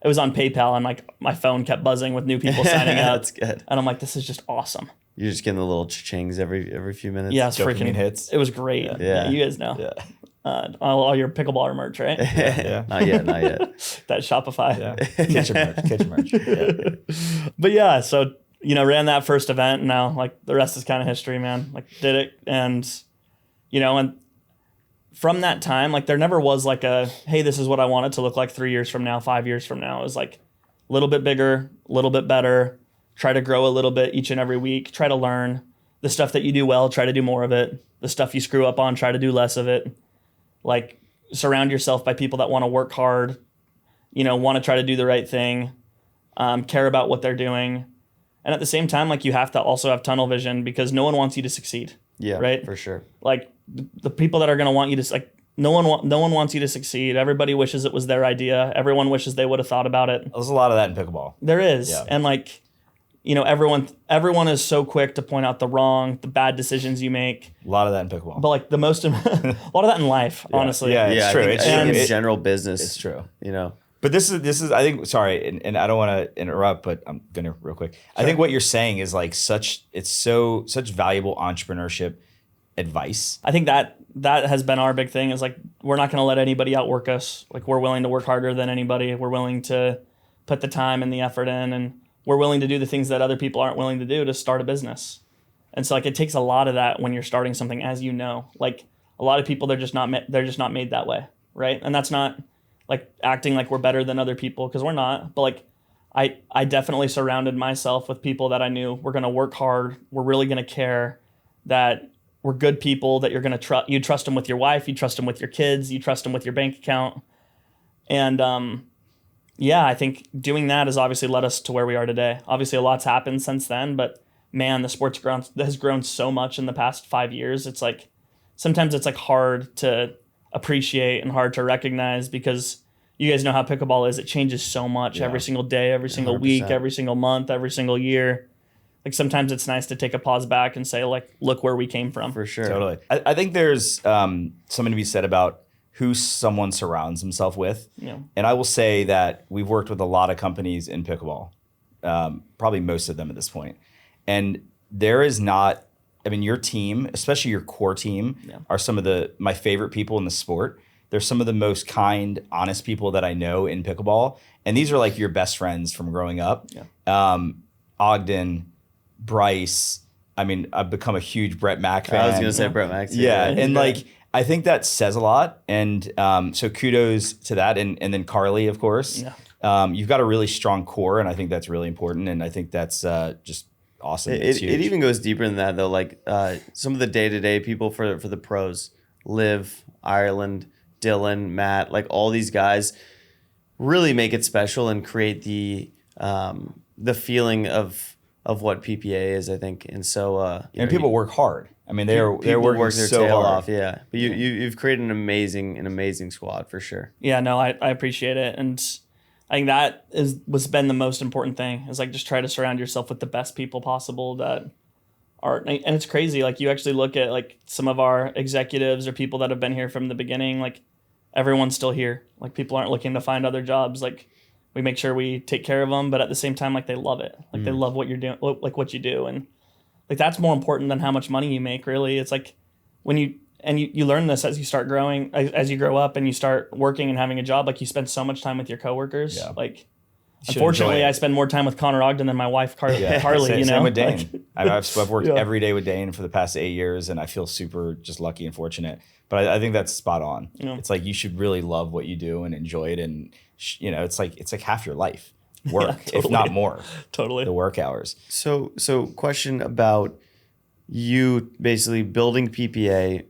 Speaker 2: it was on PayPal, and like my phone kept buzzing with new people signing up.
Speaker 1: That's good.
Speaker 2: And I'm like, this is just awesome.
Speaker 1: You're just getting the little cha-chings every few minutes.
Speaker 2: Yeah, it's
Speaker 3: Dopamine
Speaker 2: freaking
Speaker 3: hits.
Speaker 2: It was great.
Speaker 1: Yeah.
Speaker 2: You guys know.
Speaker 3: Yeah.
Speaker 2: All your pickleballer merch, right?
Speaker 3: Yeah.
Speaker 1: Not yet.
Speaker 2: That Shopify.
Speaker 3: Yeah. Kitchen merch. Yeah.
Speaker 2: But yeah, so ran that first event, and now like the rest is kind of history, man. Like did it, and and from that time, like there never was like a, hey, this is what I want it to look like 3 years from now, 5 years from now. It was like a little bit bigger, a little bit better. Try to grow a little bit each and every week. Try to learn the stuff that you do well. Try to do more of it. The stuff you screw up on, try to do less of it. Like surround yourself by people that want to work hard want to try to do the right thing, care about what they're doing. And at the same time, like, you have to also have tunnel vision, because no one wants you to succeed.
Speaker 1: Yeah,
Speaker 2: right.
Speaker 1: For sure.
Speaker 2: Like, the people that are going to want you to, like, no one wants you to succeed. Everybody wishes it was their idea. Everyone wishes they would have thought about it.
Speaker 3: There's a lot of that in pickleball.
Speaker 2: There is.
Speaker 3: Yeah.
Speaker 2: And like, everyone is so quick to point out the bad decisions you make.
Speaker 3: A lot of that in pickleball.
Speaker 2: But like a lot of that in life, honestly.
Speaker 3: Yeah, it's true.
Speaker 1: I
Speaker 3: It's
Speaker 1: think
Speaker 3: true.
Speaker 1: in general business.
Speaker 3: It's true.
Speaker 1: But
Speaker 3: this is I think, sorry, and I don't want to interrupt, but I'm gonna real quick. Sure. I think what you're saying is like such valuable entrepreneurship advice.
Speaker 2: I think that has been our big thing, is like, we're not going to let anybody outwork us. Like, we're willing to work harder than anybody. We're willing to put the time and the effort in, and we're willing to do the things that other people aren't willing to do to start a business. And so like, it takes a lot of that when you're starting something, as you know. Like, a lot of people, they're just not made that way, right? And that's not like acting like we're better than other people, because we're not. But like, I definitely surrounded myself with people that I knew were going to work hard, were really going to care, that were good people, that you're going to trust. You trust them with your wife, you trust them with your kids, you trust them with your bank account. And I think doing that has obviously led us to where we are today. Obviously, a lot's happened since then, but man, the sport's has grown so much in the past 5 years. It's like, sometimes it's like hard to appreciate and hard to recognize, because you guys know how pickleball is. It changes so much every single day, every single
Speaker 1: 100%.
Speaker 2: week, every single month, every single year. Like, sometimes it's nice to take a pause back and say, like, look where we came from.
Speaker 1: for sure.
Speaker 3: Totally. I think there's something to be said about who someone surrounds himself with.
Speaker 2: Yeah.
Speaker 3: And I will say that we've worked with a lot of companies in pickleball, probably most of them at this point. And there is not, I mean, your team, especially your core team, are some of my favorite people in the sport. They're some of the most kind, honest people that I know in pickleball. And these are like your best friends from growing up.
Speaker 2: Yeah.
Speaker 3: Ogden, Bryce. I mean, I've become a huge Brett Mack fan.
Speaker 1: I was gonna say Brett Mack too.
Speaker 3: Yeah, and like, I think that says a lot. And so kudos to that. And then Carly, of course.
Speaker 2: Yeah.
Speaker 3: You've got a really strong core, and I think that's really important. And I think that's just awesome.
Speaker 1: It even goes deeper than that, though. Like some of the day-to-day people for the pros, Liv, Ireland, Dylan, Matt, like all these guys really make it special and create the feeling of what PPA is, I think. And so
Speaker 3: and people work hard. I mean, they're working
Speaker 1: work their
Speaker 3: so
Speaker 1: tail
Speaker 3: hard.
Speaker 1: off, yeah. But you've created an amazing squad for sure.
Speaker 2: Yeah, no, I appreciate it. And I think that what's been the most important thing, is like, just try to surround yourself with the best people possible that are, and it's crazy. Like, you actually look at like some of our executives or people that have been here from the beginning, like, everyone's still here. Like, people aren't looking to find other jobs. Like, we make sure we take care of them, but at the same time, like, they love it. Like, they love what you're doing, like what you do. And like, that's more important than how much money you make, really. It's like, when you learn this as you start growing, as you grow up and you start working and having a job, like, you spend so much time with your coworkers.
Speaker 3: Yeah.
Speaker 2: Like,
Speaker 3: should
Speaker 2: unfortunately,
Speaker 3: enjoy it.
Speaker 2: I spend more time with Connor Ogden than my wife, Carly.
Speaker 3: Same with Dane.
Speaker 2: Like,
Speaker 3: I've worked every day with Dane for the past 8 years, and I feel super just lucky and fortunate. But I think that's spot on.
Speaker 2: Yeah.
Speaker 3: It's like, you should really love what you do and enjoy it, and it's like half your life work,
Speaker 2: totally.
Speaker 3: if not more.
Speaker 2: Totally.
Speaker 3: The work hours.
Speaker 1: So question about you basically building PPA.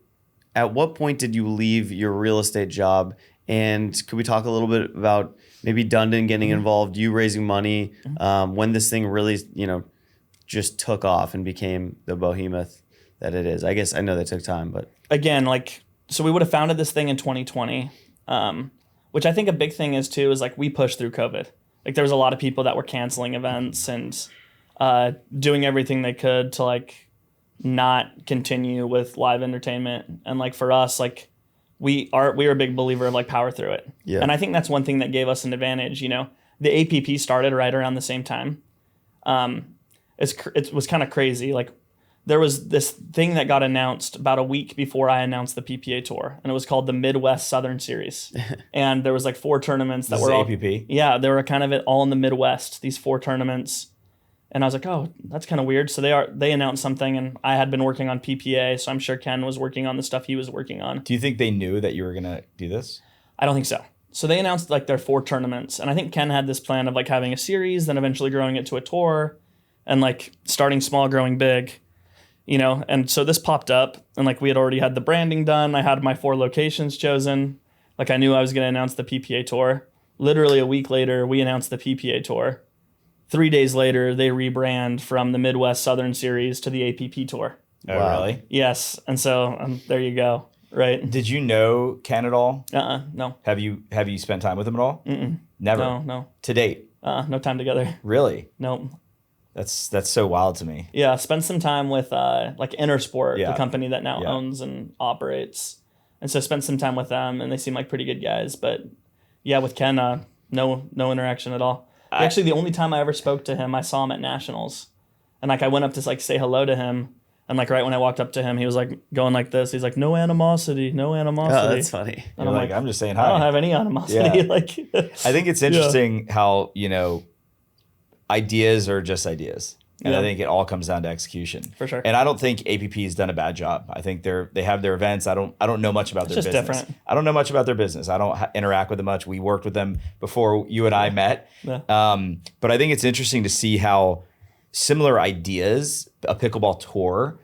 Speaker 1: At what point did you leave your real estate job? And could we talk a little bit about maybe Dundon getting involved, you raising money, when this thing really, just took off and became the behemoth that it is? I guess I know that took time, but
Speaker 2: Again, like, so we would have founded this thing in 2020, which I think a big thing is too, is like, we pushed through COVID. Like, there was a lot of people that were canceling events and doing everything they could to like not continue with live entertainment. And like, for us, like, we are a big believer of like, power through it.
Speaker 1: Yeah.
Speaker 2: And I think that's one thing that gave us an advantage. The APP started right around the same time. It was kind of crazy. Like, there was this thing that got announced about a week before I announced the PPA Tour, and it was called the Midwest Southern Series. And there was like 4 tournaments that were all
Speaker 3: APP.
Speaker 2: Yeah, they were kind of all in the Midwest. These 4 tournaments, and I was like, oh, that's kind of weird. So they announced something, and I had been working on PPA, so I'm sure Ken was working on the stuff he was working on.
Speaker 3: Do you think they knew that you were gonna do this?
Speaker 2: I don't think so. So they announced like their 4 tournaments, and I think Ken had this plan of like having a series, then eventually growing it to a tour, and like starting small, growing big. And so this popped up, and like, we had already had the branding done. I had my 4 locations chosen. Like, I knew I was going to announce the PPA Tour. literally a week later, we announced the PPA Tour. 3 days later, they rebrand from the Midwest Southern Series to the APP Tour.
Speaker 3: Oh,
Speaker 1: Wow.
Speaker 3: really?
Speaker 2: Yes, and so there you go. Right?
Speaker 3: Did you know Ken at all?
Speaker 2: No.
Speaker 3: Have you spent time with him at all? Never.
Speaker 2: No.
Speaker 3: To date?
Speaker 2: No time together.
Speaker 3: Really?
Speaker 2: Nope.
Speaker 3: That's so wild to me.
Speaker 2: Yeah, spend some time with like Intersport,
Speaker 3: Yeah.
Speaker 2: the company that now
Speaker 3: Yeah.
Speaker 2: owns and operates. And so spend some time with them, and they seem like pretty good guys. But yeah, with Ken, no interaction at all. Actually, the only time I ever spoke to him, I saw him at Nationals. And like I went up to like say hello to him. And like right when I walked up to him, he was like going like this. He's like, no animosity.
Speaker 1: Oh, that's funny.
Speaker 3: You're
Speaker 2: I'm
Speaker 3: like,
Speaker 2: like,
Speaker 3: I'm just saying
Speaker 2: I
Speaker 3: hi.
Speaker 2: don't have any animosity.
Speaker 3: Yeah.
Speaker 2: Like,
Speaker 3: I think it's interesting how, ideas are just ideas. And I
Speaker 2: Yeah.
Speaker 3: think it all comes down to execution.
Speaker 2: For sure.
Speaker 3: And I don't think APP has done a bad job. I think they have their events. I don't know much about their
Speaker 2: just
Speaker 3: business.
Speaker 2: different.
Speaker 3: I don't know much about their business. I don't interact with them much. We worked with them before you and I met.
Speaker 2: Yeah.
Speaker 3: But I think it's interesting to see how similar ideas, a pickleball tour,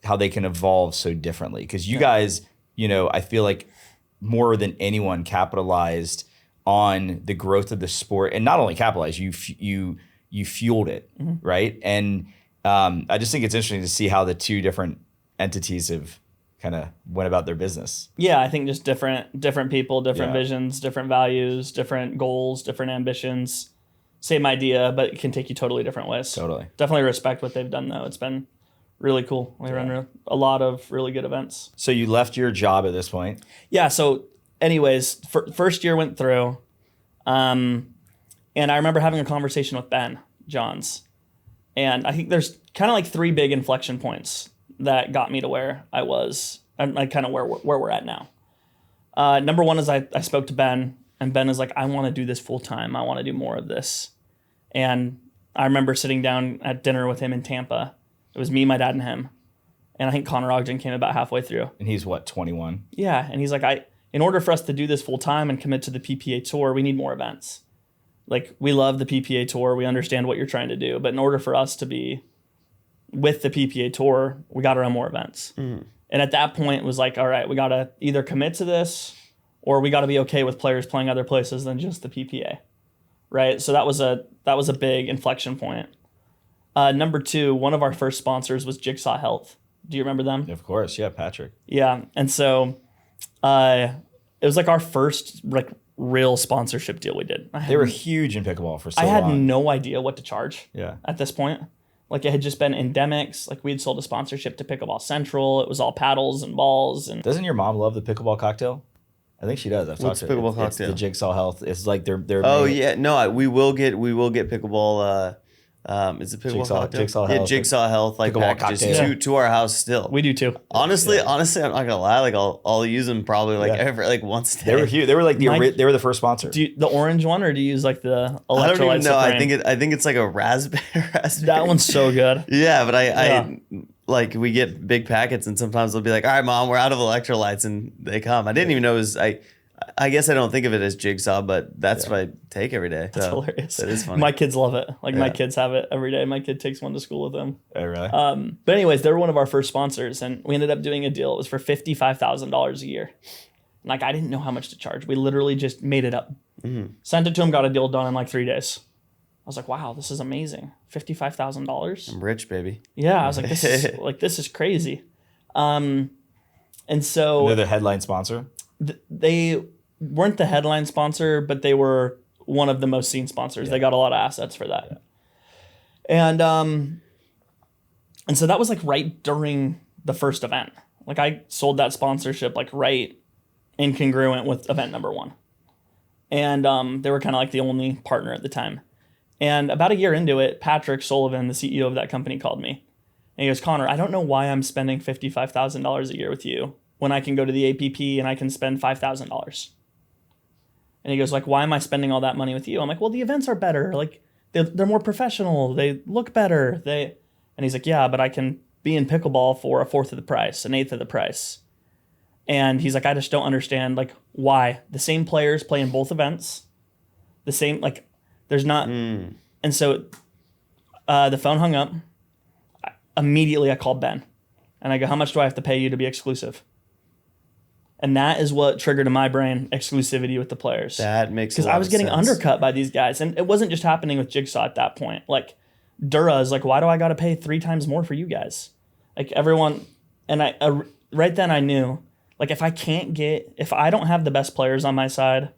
Speaker 3: how they can evolve so differently. Because you guys, I feel like more than anyone capitalized on the growth of the sport, and not only capitalized, you fueled it, right? And I just think it's interesting to see how the two different entities have kind of went about their business.
Speaker 2: Yeah, I think just different people, different
Speaker 3: Yeah.
Speaker 2: visions, different values, different goals, different ambitions. Same idea, but it can take you totally different ways.
Speaker 3: Totally.
Speaker 2: Definitely respect what they've done, though. It's been really cool. We run a lot of really good events.
Speaker 3: So you left your job at this point.
Speaker 2: Yeah, so anyways, first year went through. And I remember having a conversation with Ben Johns. And I think there's kind of like 3 big inflection points that got me to where I was and like kind of where we're at now. Number one is I spoke to Ben, and Ben is like, I want to do this full time. I want to do more of this. And I remember sitting down at dinner with him in Tampa. It was me, my dad, and him. And I think Connor Ogden came about halfway through.
Speaker 3: And he's what, 21?
Speaker 2: Yeah, and he's like, in order for us to do this full time and commit to the PPA Tour, we need more events. Like, we love the PPA Tour. We understand what you're trying to do. But in order for us to be with the PPA Tour, we got to run more events. And at that point, it was like, all right, we got to either commit to this or we got to be okay with players playing other places than just the PPA, right? So that was a big inflection point. Number 2, one of our first sponsors was Jigsaw Health. Do you remember them?
Speaker 3: Of course, yeah, Patrick.
Speaker 2: Yeah, and so it was like our first like real sponsorship deal we did.
Speaker 3: They were huge in pickleball for so
Speaker 2: I had
Speaker 3: long.
Speaker 2: no idea what to charge
Speaker 3: Yeah.
Speaker 2: at this point. Like, it had just been endemics. Like, we had sold a sponsorship to Pickleball Central. It was all paddles and balls. And
Speaker 3: Doesn't your mom love the pickleball cocktail? I think she does. I've
Speaker 1: What's
Speaker 3: talked to her.
Speaker 1: pickleball
Speaker 3: It's the
Speaker 1: cocktail?
Speaker 3: Jigsaw Health. It's like their
Speaker 1: Oh
Speaker 3: main-
Speaker 1: yeah, no, we will get pickleball. Is it pickleball cocktail?
Speaker 3: Jigsaw
Speaker 1: Yeah,
Speaker 3: Health.
Speaker 1: Jigsaw Health like
Speaker 3: Pickleball
Speaker 1: packages
Speaker 3: cocktail.
Speaker 1: to our house still.
Speaker 2: we do too.
Speaker 1: Honestly, I'm not gonna lie. Like I'll use them probably like
Speaker 3: Yeah.
Speaker 1: every like once a day.
Speaker 3: They were huge. They were like
Speaker 2: Mike-
Speaker 3: they were the first sponsor.
Speaker 2: Do you, the orange one, or do you use like the electrolyte?
Speaker 1: I don't even know.
Speaker 2: Supreme?
Speaker 1: I think it's like a raspberry.
Speaker 2: That one's so good.
Speaker 1: Yeah, but
Speaker 2: Yeah.
Speaker 1: I like we get big packets and sometimes they'll be like, all right, mom, we're out of electrolytes, and they come. I didn't even know it was I guess I don't think of it as Jigsaw, but that's what I take every day.
Speaker 2: It's
Speaker 1: So
Speaker 2: hilarious.
Speaker 1: That is funny.
Speaker 2: My kids love it. Like, my
Speaker 1: Yeah.
Speaker 2: kids have it every day. My kid takes one to school with them.
Speaker 3: Oh, really?
Speaker 2: But anyways, they were one of our first sponsors, and we ended up doing a deal. It was for $55,000 a year. And like, I didn't know how much to charge. We literally just made it up. Sent it to him, got a deal done in like 3 days. I was like, wow, this is amazing. $55,000.
Speaker 1: I'm rich, baby.
Speaker 2: Yeah, I was like, this is crazy. And so
Speaker 3: They're the headline sponsor.
Speaker 2: they weren't the headline sponsor, but they were one of the most seen sponsors. They got a lot of assets for that. And so that was like right during the first event. Like, I sold that sponsorship like right incongruent with event number 1. And they were kind of like the only partner at the time. And about a year into it, Patrick Sullivan, the CEO of that company, called me. And he goes, Connor, I don't know why I'm spending $55,000 a year with you when I can go to the APP and I can spend $5,000. And he goes, like, why am I spending all that money with you? I'm like, well, the events are better. Like, they're more professional. They look better. And he's like, yeah, but I can be in pickleball for a fourth of the price, an eighth of the price. And he's like, I just don't understand, like, why. The same players play in both events. The same, like, there's not. And so the phone hung up. Immediately, I called Ben. And I go, how much do I have to pay you to be exclusive? And that is what triggered in my brain exclusivity with the players.
Speaker 1: That makes
Speaker 2: Because I was getting undercut by these guys. And it wasn't just happening with Jigsaw at that point. Like, Dura is like, why do I got to pay 3 times more for you guys? Like, everyone, and I right then I knew, like, if I don't have the best players on my side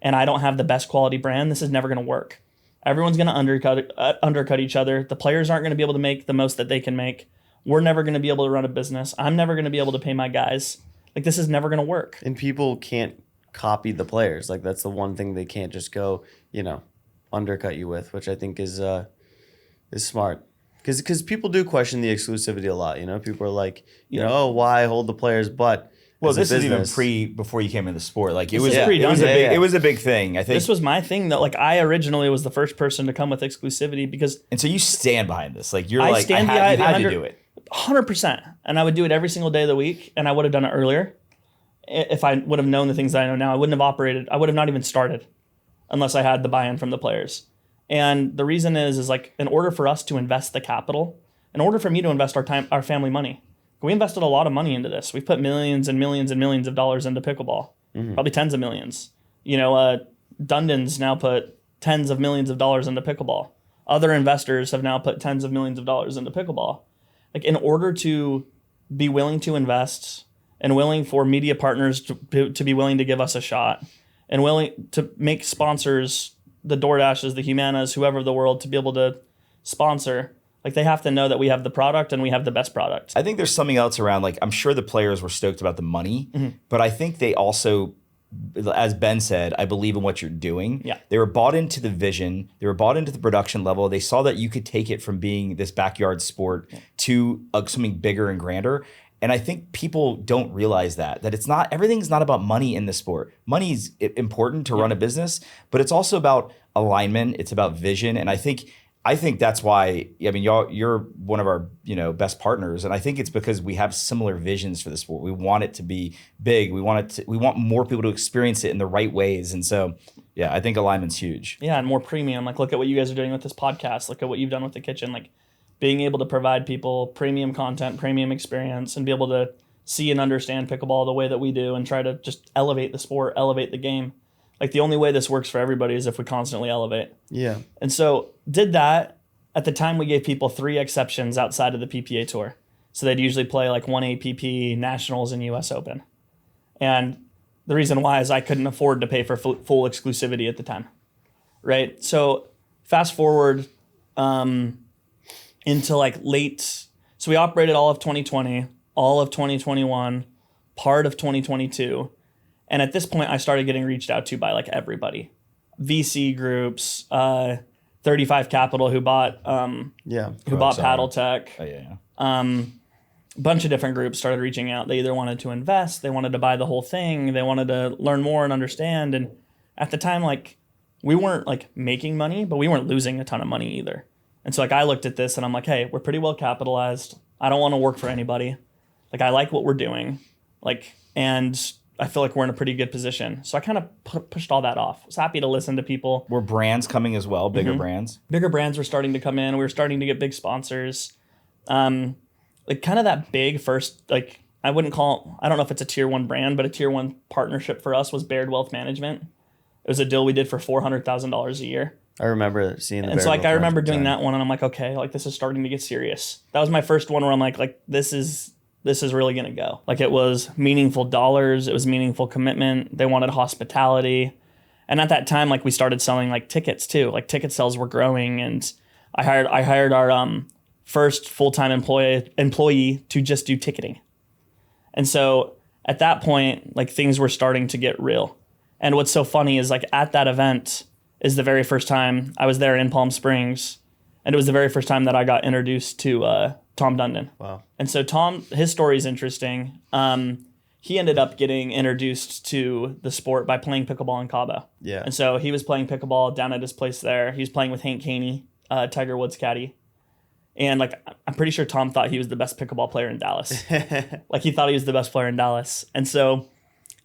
Speaker 2: and I don't have the best quality brand, this is never going to work. Everyone's going to undercut each other. The players aren't going to be able to make the most that they can make. We're never going to be able to run a business. I'm never going to be able to pay my guys. Like, this is never going to work.
Speaker 1: And people can't copy the players. Like, that's the one thing they can't just go, undercut you with, which I think is smart. Because people do question the exclusivity a lot. People are like, oh, why hold the players? But
Speaker 3: well, this is even before you came into the sport. Like it was a big thing. I think
Speaker 2: this was my thing though. Like I originally was the first person to come with exclusivity because.
Speaker 3: And so you stand behind this. Like you're
Speaker 2: I
Speaker 3: like
Speaker 2: stand
Speaker 3: I had to do it.
Speaker 2: 100%, and I would do it every single day of the week, and I would have done it earlier. If I would have known the things that I know now, I wouldn't have operated. I would have not even started unless I had the buy-in from the players. And the reason is like in order for us to invest the capital, in order for me to invest our time, our family money, we invested a lot of money into this. We've put millions and millions and millions of dollars into pickleball, probably tens of millions. Dundon's now put tens of millions of dollars into pickleball. Other investors have now put tens of millions of dollars into pickleball. Like in order to be willing to invest and willing for media partners to be willing to give us a shot and willing to make sponsors, the DoorDashes, the Humanas, whoever of the world, to be able to sponsor, like they have to know that we have the product and we have the best product.
Speaker 3: I think there's something else around, like I'm sure the players were stoked about the money, but I think they also, as Ben said, I believe in what you're doing.
Speaker 2: Yeah.
Speaker 3: They were bought into the vision. They were bought into the production level. They saw that you could take it from being this backyard sport to something bigger and grander. And I think people don't realize that everything's not about money in the sport. Money's important to run a business, but it's also about alignment. It's about vision. And I think that's why, you're one of our, best partners. And I think it's because we have similar visions for the sport. We want it to be big. We want more people to experience it in the right ways. And so, yeah, I think alignment's huge.
Speaker 2: Yeah. And more premium. Like, look at what you guys are doing with this podcast. Look at what you've done with the kitchen. Like being able to provide people premium content, premium experience, and be able to see and understand pickleball the way that we do and try to just elevate the sport, elevate the game. Like the only way this works for everybody is if we constantly elevate.
Speaker 1: Yeah.
Speaker 2: And so did that. At the time, we gave people 3 exceptions outside of the PPA Tour. So they'd usually play like 1 APP, Nationals, and US Open. And the reason why is I couldn't afford to pay for full exclusivity at the time, right? So fast forward into like late. So we operated all of 2020, all of 2021, part of 2022. And at this point, I started getting reached out to by like everybody. VC groups, 35 Capital who bought Paddle Tech.
Speaker 3: Oh, yeah.
Speaker 2: Bunch of different groups started reaching out. They either wanted to invest, they wanted to buy the whole thing, they wanted to learn more and understand. And at the time, like we weren't like making money, but we weren't losing a ton of money either. And so like I looked at this and I'm like, hey, we're pretty well capitalized. I don't want to work for anybody. Like I like what we're doing. And I feel like we're in a pretty good position. So I kind of pushed all that off. I was happy to listen to people.
Speaker 3: Were brands coming as well, bigger brands? Bigger
Speaker 2: brands were starting to come in. We were starting to get big sponsors. Like kind of that big first, like I don't know if it's a tier 1 brand, but a tier 1 partnership for us was Baird Wealth Management. It was a deal we did for $400,000 a year.
Speaker 1: I remember seeing the
Speaker 2: And so like I remember doing that one and I'm like, okay, like this is starting to get serious. That was my first one where I'm like this is really going to go. Like it was meaningful dollars. It was meaningful commitment. They wanted hospitality. And at that time, like we started selling like tickets too. Like ticket sales were growing. And I hired our first full-time employee to just do ticketing. And so at that point, like things were starting to get real. And what's so funny is like at that event is the very first time I was there in Palm Springs. And it was the very first time that I got introduced to Tom Dundon.
Speaker 1: Wow.
Speaker 2: And so Tom, his story is interesting. He ended up getting introduced to the sport by playing pickleball in Cabo.
Speaker 1: Yeah.
Speaker 2: And so he was playing pickleball down at his place there. He was playing with Hank Haney, Tiger Woods' caddy. And like, I'm pretty sure Tom thought he was the best pickleball player in Dallas. Like he thought he was the best player in Dallas. And so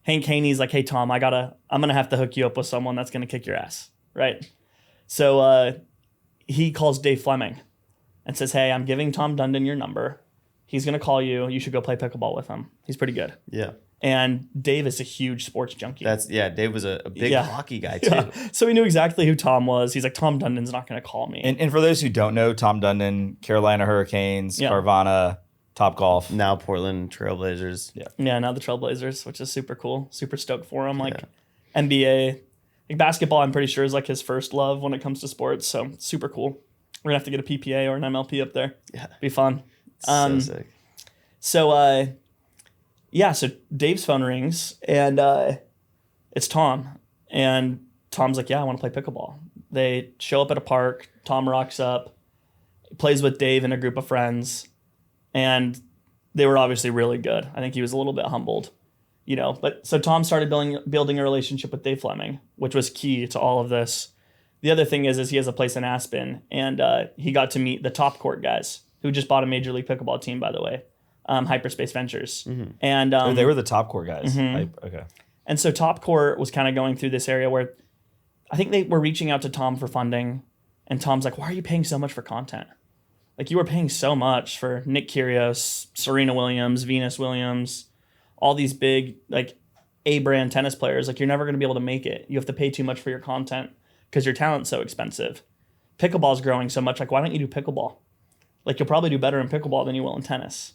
Speaker 2: Hank Haney's like, hey, Tom, I'm going to have to hook you up with someone that's going to kick your ass. Right. So he calls Dave Fleming and says, hey, I'm giving Tom Dundon your number. He's going to call you. You should go play pickleball with him. He's pretty good.
Speaker 1: Yeah.
Speaker 2: And Dave is a huge sports junkie.
Speaker 1: Dave was a big hockey guy too.
Speaker 2: Yeah. So he knew exactly who Tom was. He's like, Tom Dundon's not going to call me.
Speaker 3: And for those who don't know, Tom Dundon, Carolina Hurricanes, Carvana, Topgolf.
Speaker 1: Now Portland Trailblazers.
Speaker 2: Yeah, now the Trailblazers, which is super cool. Super stoked for him. Like NBA, like basketball, I'm pretty sure is like his first love when it comes to sports. So super cool. We're going to have to get a PPA or an MLP up there. Yeah. Be fun.
Speaker 1: So sick.
Speaker 2: So, so Dave's phone rings and it's Tom. And Tom's like, yeah, I want to play pickleball. They show up at a park. Tom rocks up, plays with Dave and a group of friends. And they were obviously really good. I think he was a little bit humbled, But so Tom started building a relationship with Dave Fleming, which was key to all of this. The other thing is he has a place in Aspen, and he got to meet the Top Court guys, who just bought a Major League Pickleball team, by the way, Hyperspace Ventures. Mm-hmm. And
Speaker 3: they were the Top Court guys.
Speaker 2: Mm-hmm.
Speaker 3: Okay.
Speaker 2: And so Top Court was kind of going through this area where I think they were reaching out to Tom for funding, and Tom's like, why are you paying so much for content? Like, you were paying so much for Nick Kyrgios, Serena Williams, Venus Williams, all these big, like, A-brand tennis players. Like, you're never going to be able to make it. You have to pay too much for your content because your talent's so expensive. Pickleball's growing so much. Like, why don't you do pickleball? Like, you'll probably do better in pickleball than you will in tennis.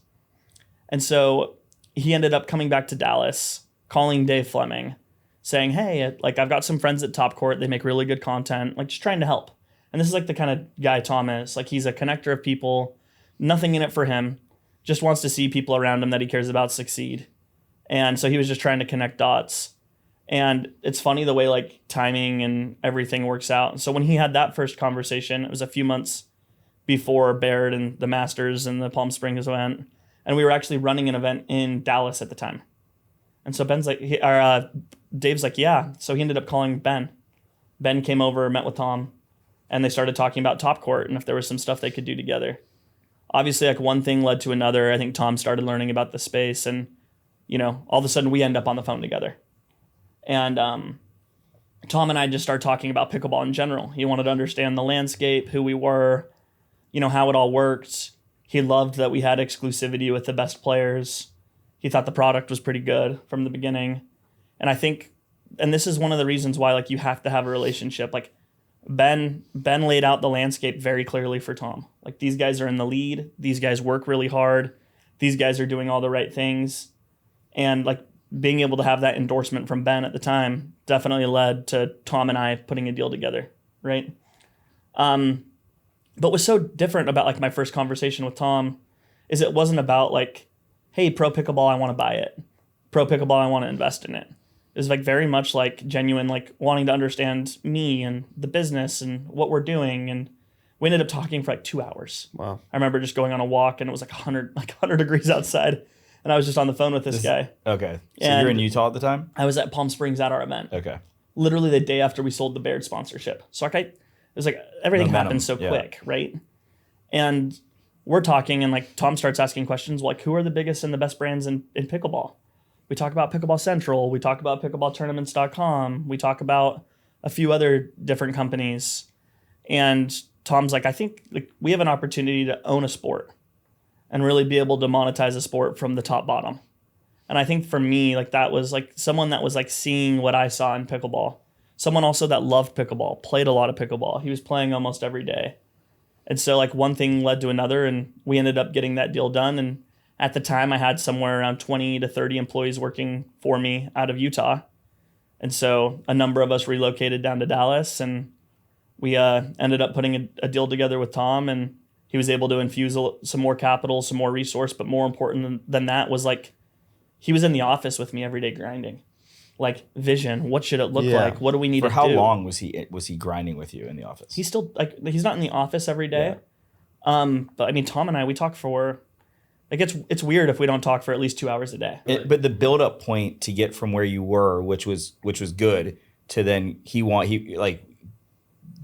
Speaker 2: And so he ended up coming back to Dallas, calling Dave Fleming, saying, hey, like, I've got some friends at Top Court. They make really good content. Like, just trying to help. And this is like the kind of guy Tom is. Like, he's a connector of people, nothing in it for him, just wants to see people around him that he cares about succeed. And so he was just trying to connect dots. And it's funny the way like timing and everything works out. So when he had that first conversation, it was a few months before Baird and the Masters and the Palm Springs event. And we were actually running an event in Dallas at the time. And so Dave's like, yeah. So he ended up calling Ben. Ben came over, met with Tom. And they started talking about Top Court and if there was some stuff they could do together. Obviously, like one thing led to another. I think Tom started learning about the space and, all of a sudden we end up on the phone together. And Tom and I just started talking about pickleball in general. He wanted to understand the landscape, who we were, how it all worked. He loved that we had exclusivity with the best players. He thought the product was pretty good from the beginning. And I think, and this is one of the reasons why like you have to have a relationship. Like, Ben laid out the landscape very clearly for Tom. Like, these guys are in the lead. These guys work really hard. These guys are doing all the right things. And like being able to have that endorsement from Ben at the time definitely led to Tom and I putting a deal together, right? But what's so different about like my first conversation with Tom is it wasn't about like, hey, pro pickleball, I want to buy it. Pro pickleball, I want to invest in it. It was like very much like genuine, like wanting to understand me and the business and what we're doing. And we ended up talking for like 2 hours.
Speaker 1: Wow.
Speaker 2: I remember just going on a walk and it was like 100 degrees outside. And I was just on the phone with this guy.
Speaker 3: Okay. So
Speaker 2: And
Speaker 3: you're in Utah at the time?
Speaker 2: I was at Palm Springs at our event.
Speaker 3: Okay.
Speaker 2: Literally the day after we sold the Baird sponsorship. So like it was like everything happened so quick, right? And we're talking and like Tom starts asking questions like, who are the biggest and the best brands in pickleball? We talk about Pickleball Central. We talk about pickleballtournaments.com. We talk about a few other different companies. And Tom's like, I think like we have an opportunity to own a sport and really be able to monetize a sport from the top bottom. And I think for me, like that was like someone that was like seeing what I saw in pickleball. Someone also that loved pickleball, played a lot of pickleball. He was playing almost every day. And so like one thing led to another and we ended up getting that deal done. And at the time I had somewhere around 20 to 30 employees working for me out of Utah. And so a number of us relocated down to Dallas and we ended up putting a deal together with Tom and he was able to infuse some more capital, some more resource. But more important than that was like, he was in the office with me every day grinding. Like vision, what should it look like? What do we need to do?
Speaker 3: For how long was he grinding with you in the office?
Speaker 2: He's still like he's not in the office every day. Yeah. But I mean Tom and I, we talk for like it's weird if we don't talk for at least 2 hours a day.
Speaker 3: But the build up point to get from where you were, which was good, to then do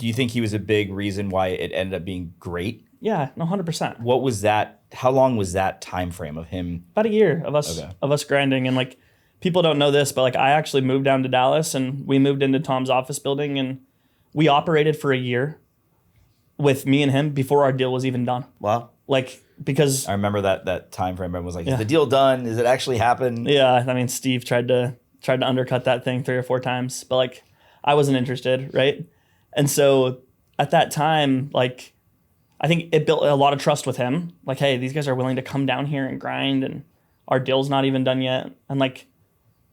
Speaker 3: you think he was a big reason why it ended up being great?
Speaker 2: Yeah, 100%.
Speaker 3: What was that? How long was that time frame of him?
Speaker 2: About a year of us grinding. And like people don't know this, but like I actually moved down to Dallas and we moved into Tom's office building and we operated for a year with me and him before our deal was even done.
Speaker 1: Wow.
Speaker 2: Like because
Speaker 3: I remember that time frame. Everyone was like, "Is the deal done? Is it actually happen?"
Speaker 2: Yeah, I mean, Steve tried to undercut that thing 3 or 4 times, but like I wasn't interested, right? And so at that time, like I think it built a lot of trust with him. Like, hey, these guys are willing to come down here and grind, and our deal's not even done yet. And like,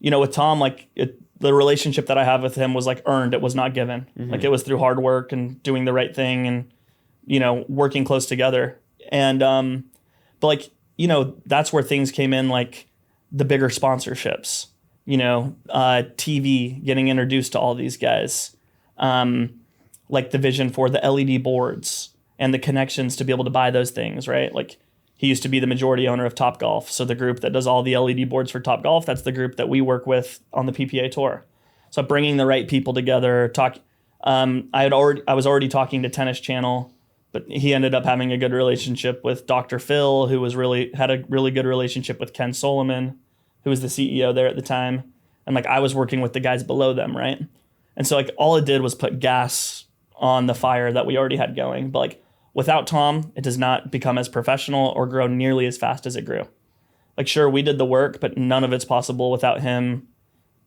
Speaker 2: you know, with Tom, like the relationship that I have with him was like earned. It was not given. Like it was through hard work and doing the right thing and, you know, working close together. And but like, you know, that's where things came in, like the bigger sponsorships, you know, TV, getting introduced to all these guys, like the vision for the LED boards and the connections to be able to buy those things, right? Like he used to be the majority owner of Topgolf. So the group that does all the LED boards for Topgolf, that's the group that we work with on the PPA Tour. So bringing the right people together, I was already talking to Tennis Channel, but he ended up having a good relationship with Dr. Phil, who had a really good relationship with Ken Solomon, who was the CEO there at the time. And like I was working with the guys below them, right? And so like all it did was put gas on the fire that we already had going. But like without Tom, it does not become as professional or grow nearly as fast as it grew. Like sure, we did the work, but none of it's possible without him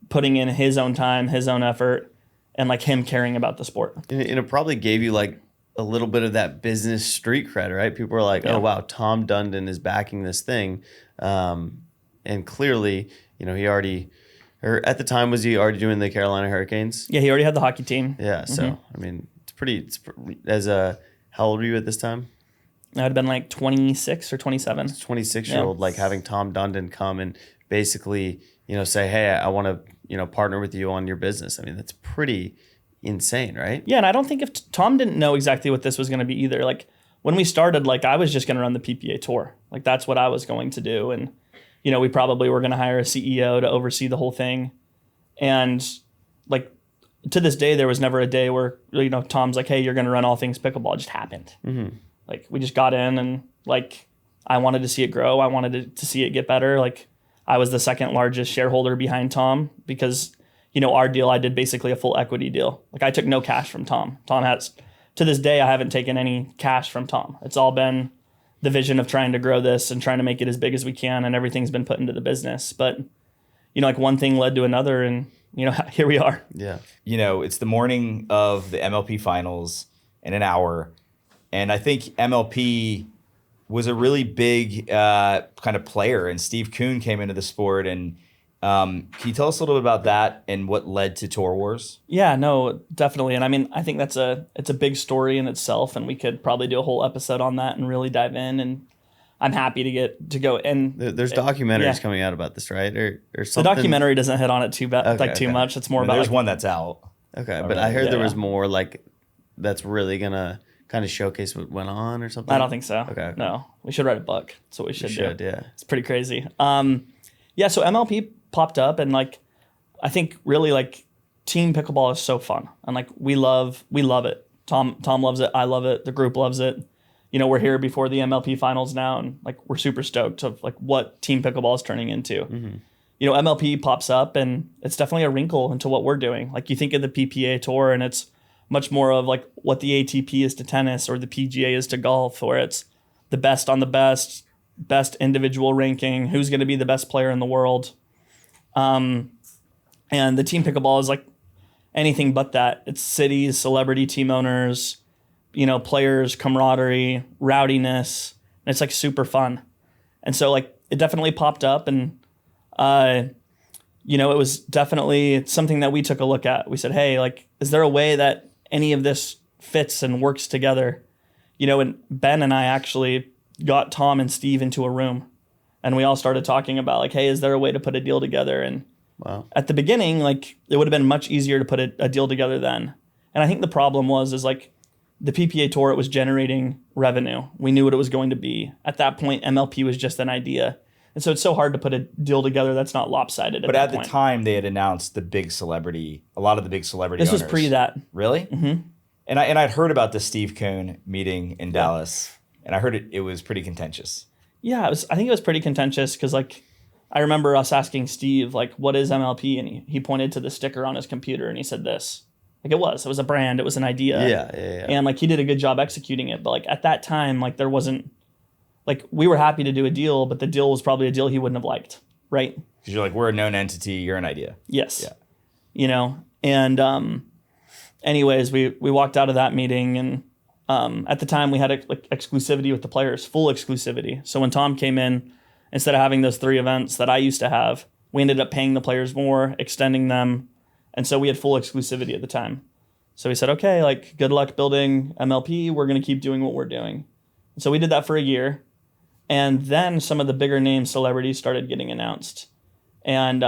Speaker 2: putting in his own time, his own effort, and like him caring about the sport.
Speaker 1: And it probably gave you like a little bit of that business street cred, right? People are like, oh, wow, Tom Dundon is backing this thing. And clearly, you know, at the time, was he already doing the Carolina Hurricanes?
Speaker 2: Yeah, he already had the hockey team.
Speaker 1: Yeah, so, I mean, how old were you at this time?
Speaker 2: I would have been like 26 or 27.
Speaker 1: 26-year-old, like having Tom Dundon come and basically, you know, say, hey, I want to, you know, partner with you on your business. I mean, that's pretty insane, right?
Speaker 2: Yeah, and I don't think if Tom didn't know exactly what this was going to be either. Like when we started, like I was just going to run the PPA Tour. Like that's what I was going to do. And, you know, we probably were going to hire a CEO to oversee the whole thing. And like to this day, there was never a day where, you know, Tom's like, hey, you're going to run all things pickleball. It just happened. Like we just got in and like I wanted to see it grow. I wanted to see it get better. Like I was the second largest shareholder behind Tom because, you know, our deal, I did basically a full equity deal. Like I took no cash from Tom. Tom has, to this day, I haven't taken any cash from Tom. It's all been the vision of trying to grow this and trying to make it as big as we can, and everything's been put into the business. But, you know, like one thing led to another, and, you know, here we are.
Speaker 1: Yeah.
Speaker 3: You know, it's the morning of the MLP finals in an hour, and I think MLP was a really big kind of player, and Steve Kuhn came into the sport. And can you tell us a little bit about that and what led to Tour Wars?
Speaker 2: Yeah, no, definitely. And I mean, I think it's a big story in itself, and we could probably do a whole episode on that and really dive in. And I'm happy to go. And
Speaker 1: there's documentaries coming out about this, right? Or something.
Speaker 2: The documentary doesn't hit on it too much. It's more about
Speaker 3: there's one that's out.
Speaker 1: Okay, but I heard there was more like that's really gonna kind of showcase what went on or something.
Speaker 2: I don't think so.
Speaker 1: Okay.
Speaker 2: No, we should write a book. That's what we should do.
Speaker 1: Yeah.
Speaker 2: It's pretty crazy. Yeah. So MLP popped up, and like, I think really like team pickleball is so fun, and like we love it. Tom loves it. I love it. The group loves it. You know, we're here before the MLP finals now, and like we're super stoked of like what team pickleball is turning into. You know, MLP pops up, and it's definitely a wrinkle into what we're doing. Like you think of the PPA Tour, and it's much more of like what the ATP is to tennis or the PGA is to golf, where it's the best on the best individual ranking, who's going to be the best player in the world. And the team pickleball is like anything but that. It's cities, celebrity team owners, you know, players, camaraderie, rowdiness, and it's like super fun. And so like it definitely popped up, and you know, it was definitely something that we took a look at. We said, hey, like, is there a way that any of this fits and works together? You know, and Ben and I actually got Tom and Steve into a room, and we all started talking about like, hey, is there a way to put a deal together? And at the beginning, like it would have been much easier to put a deal together then. And I think the problem is like the PPA Tour, it was generating revenue. We knew what it was going to be. At that point, MLP was just an idea. And so it's so hard to put a deal together that's not lopsided.
Speaker 3: But at the time, they had announced a lot of the big celebrity
Speaker 2: This
Speaker 3: owners.
Speaker 2: was pre that.
Speaker 3: Really? Mm-hmm. And I'd heard about the Steve Kuhn meeting in Dallas, and I heard it was pretty contentious. Yeah,
Speaker 2: I think it was pretty contentious because like I remember us asking Steve, like, what is MLP? And he pointed to the sticker on his computer, and he said this. Like it was a brand, it was an idea.
Speaker 1: Yeah.
Speaker 2: And like he did a good job executing it. But like at that time, like there wasn't like we were happy to do a deal, but the deal was probably a deal he wouldn't have liked, right?
Speaker 3: Because you're like, we're a known entity, you're an idea.
Speaker 2: Yes.
Speaker 3: Yeah.
Speaker 2: You know, and anyways, we walked out of that meeting, and at the time we had exclusivity with the players, full exclusivity. So when Tom came in, instead of having those 3 events that I used to have, we ended up paying the players more, extending them, and so we had full exclusivity at the time. So we said, okay, like good luck building MLP. We're going to keep doing what we're doing. So we did that for a year, and then some of the bigger name celebrities started getting announced, and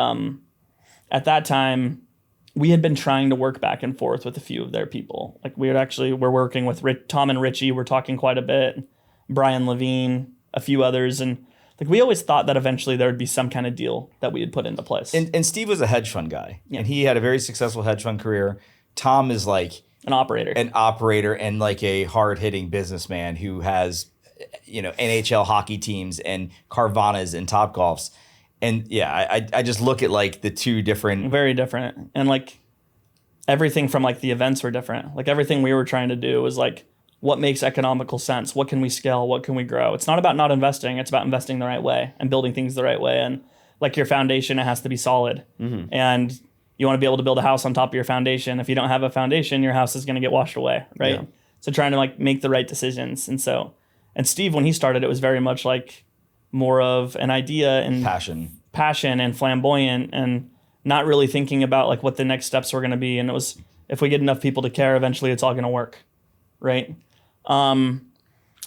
Speaker 2: at that time, we had been trying to work back and forth with a few of their people. Like we're working with Tom and Richie. We're talking quite a bit. Brian Levine, a few others, and like we always thought that eventually there would be some kind of deal that we had put into place.
Speaker 3: And Steve was a hedge fund guy, and he had a very successful hedge fund career. Tom is like
Speaker 2: an operator
Speaker 3: and like a hard-hitting businessman who has, NHL hockey teams and Carvanas and Topgolfs. And yeah, I just look at like the two different...
Speaker 2: Very different. And like everything from like the events were different. Like everything we were trying to do was like, what makes economical sense? What can we scale? What can we grow? It's not about not investing. It's about investing the right way and building things the right way. And like your foundation, it has to be solid. Mm-hmm. And you want to be able to build a house on top of your foundation. If you don't have a foundation, your house is going to get washed away, right? Yeah. So trying to like make the right decisions. And Steve, when he started, it was very much like more of an idea and passion and flamboyant, and not really thinking about like what the next steps were going to be. And it was, if we get enough people to care, eventually it's all going to work, right? But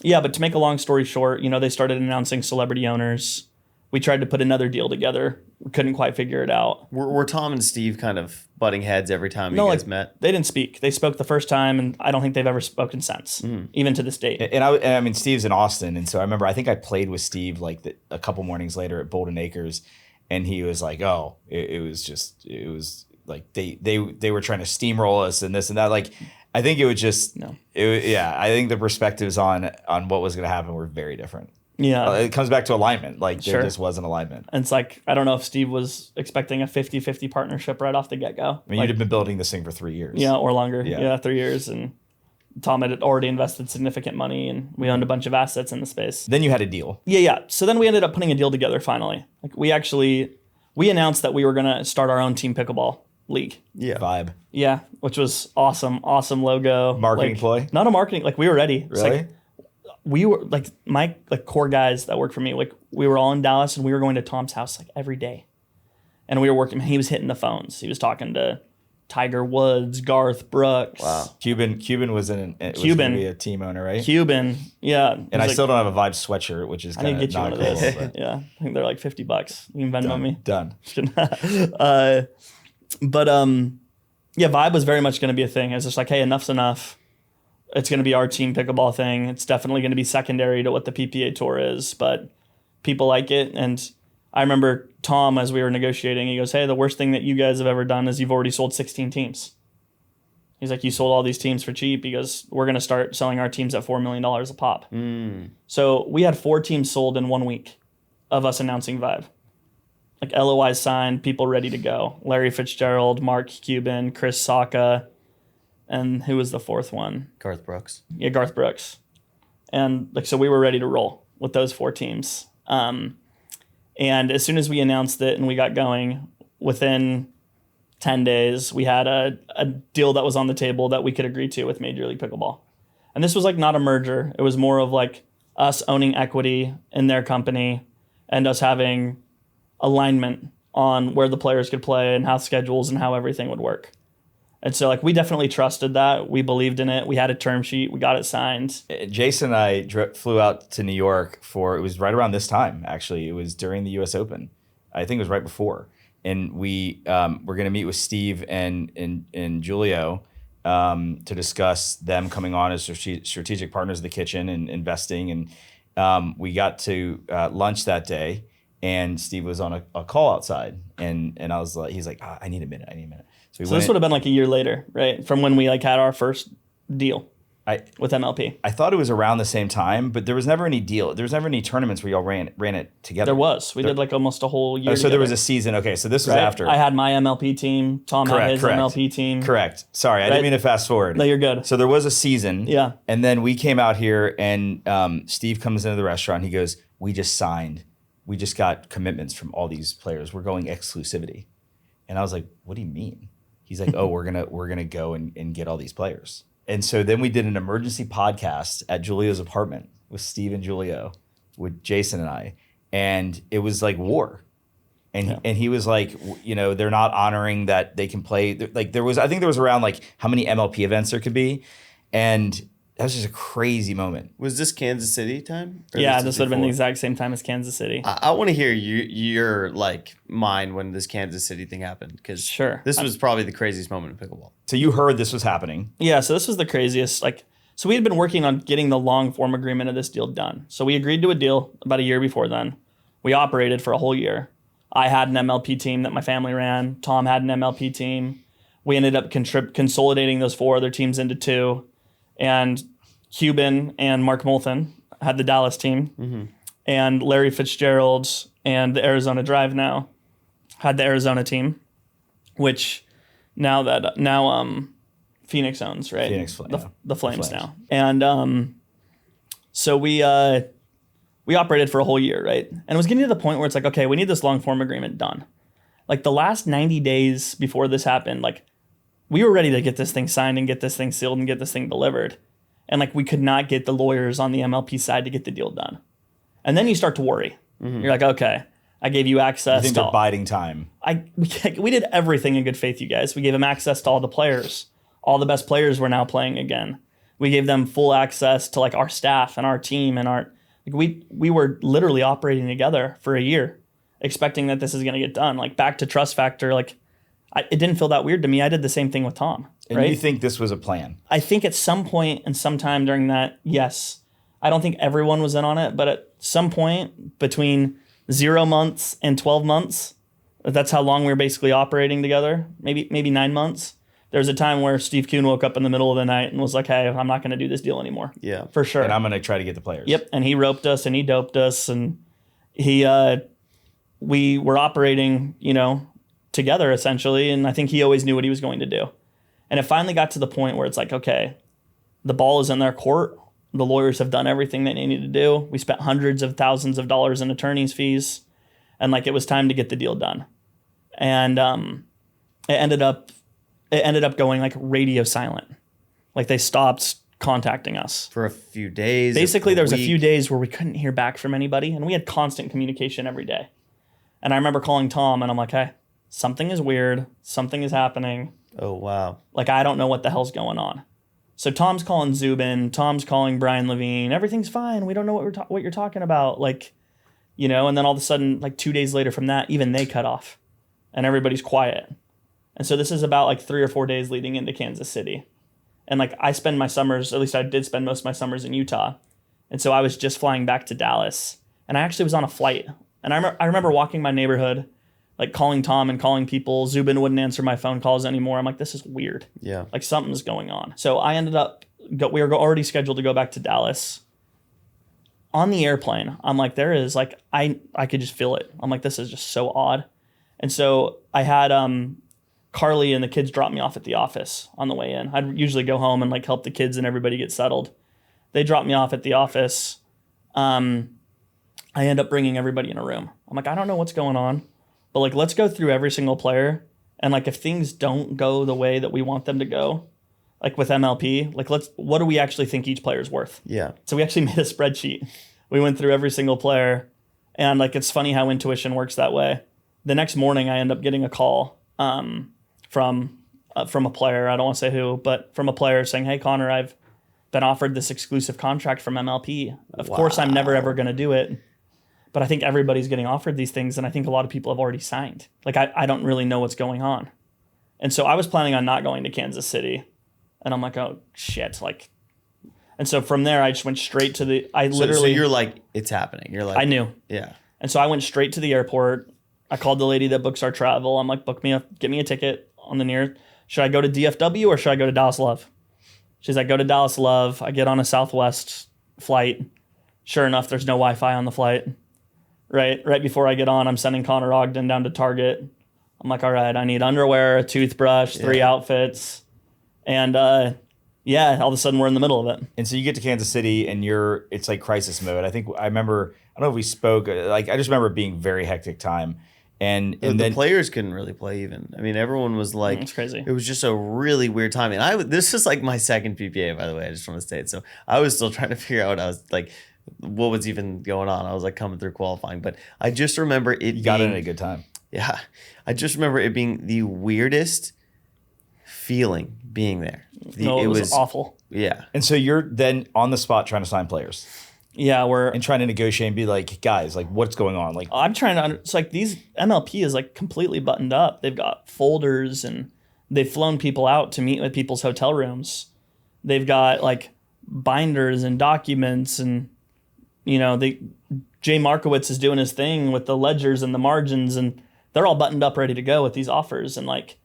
Speaker 2: to make a long story short, they started announcing celebrity owners. We tried to put another deal together. We couldn't quite figure it out.
Speaker 1: Were Tom and Steve kind of butting heads every time you guys met?
Speaker 2: They didn't speak. They spoke the first time, and I don't think they've ever spoken since, even to this date.
Speaker 3: And I mean, Steve's in Austin, and so I remember I think I played with Steve like a couple mornings later at Bolden Acres, and he was like, "Oh, it was like they were trying to steamroll us and this and that." Like, I think it was just I think the perspectives on what was going to happen were very different.
Speaker 2: Yeah.
Speaker 3: It comes back to alignment. Like, there just wasn't alignment.
Speaker 2: And it's like, I don't know if Steve was expecting a 50-50 partnership right off the get-go.
Speaker 3: I mean, you'd have been building this thing for 3 years.
Speaker 2: Yeah, or longer. Yeah, 3 years. And Tom had already invested significant money, and we owned a bunch of assets in the space.
Speaker 3: Then you had a deal.
Speaker 2: Yeah. So then we ended up putting a deal together finally. Like we announced that we were going to start our own team pickleball league.
Speaker 3: Yeah. Vibe.
Speaker 2: Yeah, which was awesome. Awesome logo.
Speaker 3: Marketing ploy?
Speaker 2: Not a marketing. Like, we were ready.
Speaker 3: Really?
Speaker 2: We were like my core guys that worked for me. Like, we were all in Dallas, and we were going to Tom's house like every day, and we were working. He was hitting the phones. He was talking to Tiger Woods, Garth Brooks.
Speaker 3: Wow. Cuban was going to be a team owner, right?
Speaker 2: Cuban, yeah.
Speaker 3: And I still don't have a Vibe sweatshirt, which is kind of
Speaker 2: I need to get you one of those. Yeah, I think they're like $50. You can Venmo me.
Speaker 3: Done.
Speaker 2: Vibe was very much going to be a thing. It was just like, hey, enough's enough. It's going to be our team pickleball thing. It's definitely going to be secondary to what the PPA Tour is, but people like it. And I remember Tom, as we were negotiating, he goes, hey, the worst thing that you guys have ever done is you've already sold 16 teams. He's like, you sold all these teams for cheap. He goes, we're going to start selling our teams at $4 million a pop. So we had 4 teams sold in 1 week of us announcing Vibe. Like, LOIs signed, people ready to go. Larry Fitzgerald, Mark Cuban, Chris Saka, and who was the 4th one?
Speaker 1: Garth Brooks.
Speaker 2: Yeah, Garth Brooks. And so we were ready to roll with those 4 teams. And as soon as we announced it and we got going, within 10 days, we had a deal that was on the table that we could agree to with Major League Pickleball. And this was like not a merger. It was more of like us owning equity in their company and us having alignment on where the players could play and how schedules and how everything would work. And so, like, we definitely trusted that. We believed in it. We had a term sheet. We got it signed.
Speaker 3: Jason and I flew out to New York it was right around this time, actually. It was during the U.S. Open. I think it was right before. And we were going to meet with Steve and Julio to discuss them coming on as strategic partners of the kitchen and investing. And we got to lunch that day, and Steve was on a call outside. And I was like, he's like, I need a minute. So this
Speaker 2: would have been like a year later, right? From when we like had our first deal. with MLP.
Speaker 3: I thought it was around the same time, but there was never any deal. There was never any tournaments where y'all ran it together.
Speaker 2: There was. We did like almost a whole year.
Speaker 3: Oh, so there was a season. Okay, so this was after.
Speaker 2: I had my MLP team. Tom had his MLP team.
Speaker 3: Correct. Sorry, I didn't mean to fast forward.
Speaker 2: No, you're good.
Speaker 3: So there was a season.
Speaker 2: Yeah.
Speaker 3: And then we came out here, and Steve comes into the restaurant. He goes, "We just got commitments from all these players. We're going exclusivity." And I was like, "What do you mean?" He's like, "Oh, we're gonna go and get all these players." And so then we did an emergency podcast at Julio's apartment with Steve and Julio, with Jason and I, and it was like war. And he was like, they're not honoring that they can play. Like I think there was around like how many MLP events there could be, and that was just a crazy moment.
Speaker 1: Was this Kansas City time?
Speaker 2: Yeah, this would have been the exact same time as Kansas City.
Speaker 1: I want to hear your like mind when this Kansas City thing happened, because this was probably the craziest moment in pickleball.
Speaker 3: So you heard this was happening.
Speaker 2: Yeah, so this was the craziest. So we had been working on getting the long form agreement of this deal done. So we agreed to a deal about a year before then. We operated for a whole year. I had an MLP team that my family ran. Tom had an MLP team. We ended up consolidating those 4 other teams into 2. And Cuban and Mark Moulton had the Dallas team. Mm-hmm. And Larry Fitzgerald and the Arizona Drive now had the Arizona team, which now Phoenix owns, right?
Speaker 3: Phoenix,
Speaker 2: the Flames now. And so we operated for a whole year, right? And it was getting to the point where it's like, okay, we need this long form agreement done. Like the last 90 days before this happened, like we were ready to get this thing signed and get this thing sealed and get this thing delivered. And like we could not get the lawyers on the MLP side to get the deal done. And then you start to worry. Mm-hmm. You're like, okay, I gave you access.
Speaker 3: I think they're biding time.
Speaker 2: We did everything in good faith, you guys. We gave them access to all the players. All the best players were now playing again. We gave them full access to like our staff and our team and we were literally operating together for a year, expecting that this is going to get done. Like back to trust factor, it didn't feel that weird to me. I did the same thing with Tom.
Speaker 3: And
Speaker 2: right?
Speaker 3: You think this was a plan?
Speaker 2: I think at some point and sometime during that, yes. I don't think everyone was in on it, but at some point between 0 months and 12 months, that's how long we were basically operating together, maybe 9 months. There was a time where Steve Kuhn woke up in the middle of the night and was like, hey, I'm not going to do this deal anymore.
Speaker 1: Yeah.
Speaker 2: For sure.
Speaker 3: And I'm going to try to get the players.
Speaker 2: Yep. And he roped us and he doped us and we were operating, together essentially. And I think he always knew what he was going to do. And it finally got to the point where it's like, okay, the ball is in their court. The lawyers have done everything they needed to do. We spent hundreds of thousands of dollars in attorney's fees. And it was time to get the deal done. And it ended up going radio silent. They stopped contacting us.
Speaker 1: For a few days.
Speaker 2: Basically, there was a few days where we couldn't hear back from anybody. And we had constant communication every day. And I remember calling Tom and I'm like, hey, something is weird. Something is happening.
Speaker 1: Oh, wow.
Speaker 2: I don't know what the hell's going on. So Tom's calling Zubin. Tom's calling Brian Levine. Everything's fine. We don't know what you're talking about. And then all of a sudden, 2 days later from that, even they cut off. And everybody's quiet. And so this is about 3 or 4 days leading into Kansas City. And I spend my summers, at least I did spend most of my summers in Utah. And so I was just flying back to Dallas. And I actually was on a flight. And I remember walking my neighborhood, calling Tom and calling people. Zubin wouldn't answer my phone calls anymore. I'm like, this is weird.
Speaker 1: Yeah.
Speaker 2: Something's going on. So I ended up, we were already scheduled to go back to Dallas. On the airplane, I'm like, there is, I could just feel it. I'm like, this is just so odd. And so I had Carly and the kids drop me off at the office on the way in. I'd usually go home and help the kids and everybody get settled. They dropped me off at the office. I end up bringing everybody in a room. I'm like, I don't know what's going on, but let's go through every single player. And if things don't go the way that we want them to go, with MLP, what do we actually think each player's worth?
Speaker 1: Yeah. So
Speaker 2: we actually made a spreadsheet. We went through every single player, and it's funny how intuition works that way. The next morning, I end up getting a call from a player. I don't want to say who, but from a player saying, "Hey, Connor, I've been offered this exclusive contract from MLP. Of course, I'm never ever going to do it, but I think everybody's getting offered these things, and I think a lot of people have already signed. I don't really know what's going on." And so I was planning on not going to Kansas City, and I'm like, "Oh shit!" And so from there, I just went straight to the.
Speaker 1: So you're like, it's happening. You're like,
Speaker 2: I knew.
Speaker 1: Yeah.
Speaker 2: And so I went straight to the airport. I called the lady that books our travel. I'm like, get me a ticket on the near. Should I go to DFW or should I go to Dallas Love? She's like, go to Dallas Love. I get on a Southwest flight. Sure enough, there's no Wi-Fi on the flight. Right before I get on, I'm sending Connor Ogden down to Target. I'm like, all right, I need underwear, a toothbrush, 3 outfits. And yeah, all of a sudden we're in the middle of it.
Speaker 3: And so you get to Kansas City and it's like crisis mode. I don't know if we spoke, like I just remember it being very hectic time. And
Speaker 1: the
Speaker 3: then
Speaker 1: players couldn't really play even. I mean, everyone was like,
Speaker 2: it's crazy.
Speaker 1: It was just a really weird time. And this is like my second PPA, by the way. I just want to state. So I was still trying to figure out what was even going on. I was like coming through qualifying, but I just remember it.
Speaker 3: You got in at a good time.
Speaker 1: Yeah, I just remember it being the weirdest feeling being there.
Speaker 2: It was awful.
Speaker 1: Yeah.
Speaker 3: And so you're then on the spot trying to sign players.
Speaker 2: Yeah,
Speaker 3: and trying to negotiate and be like, guys, like what's going on? Like
Speaker 2: I'm trying to. It's like these MLP is like completely buttoned up. They've got folders and they've flown people out to meet with people's hotel rooms. They've got like binders and documents and Jay Markowitz is doing his thing with the ledgers and the margins and they're all buttoned up ready to go with these offers. And like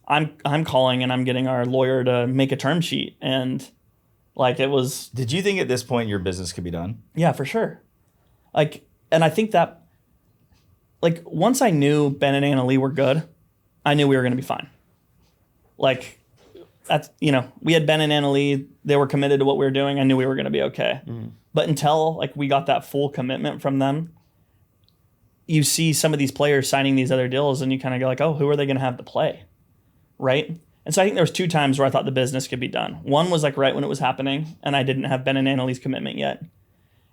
Speaker 2: I'm calling and I'm getting our lawyer to make a term sheet and. Like it was.
Speaker 3: Did you think at this point your business could be done?
Speaker 2: Yeah, for sure. Like, and I think that, like, once I knew Ben and Anna Leigh were good, I knew we were going to be fine. Like, that's we had Ben and Anna Leigh. They were committed to what we were doing. I knew we were going to be okay. Mm-hmm. But until like we got that full commitment from them, you see some of these players signing these other deals, and you kind of go like, oh, who are they going to have to play, right? And so I think there was 2 times where I thought the business could be done. One was like right when it was happening and I didn't have Ben and Anna Leigh's commitment yet.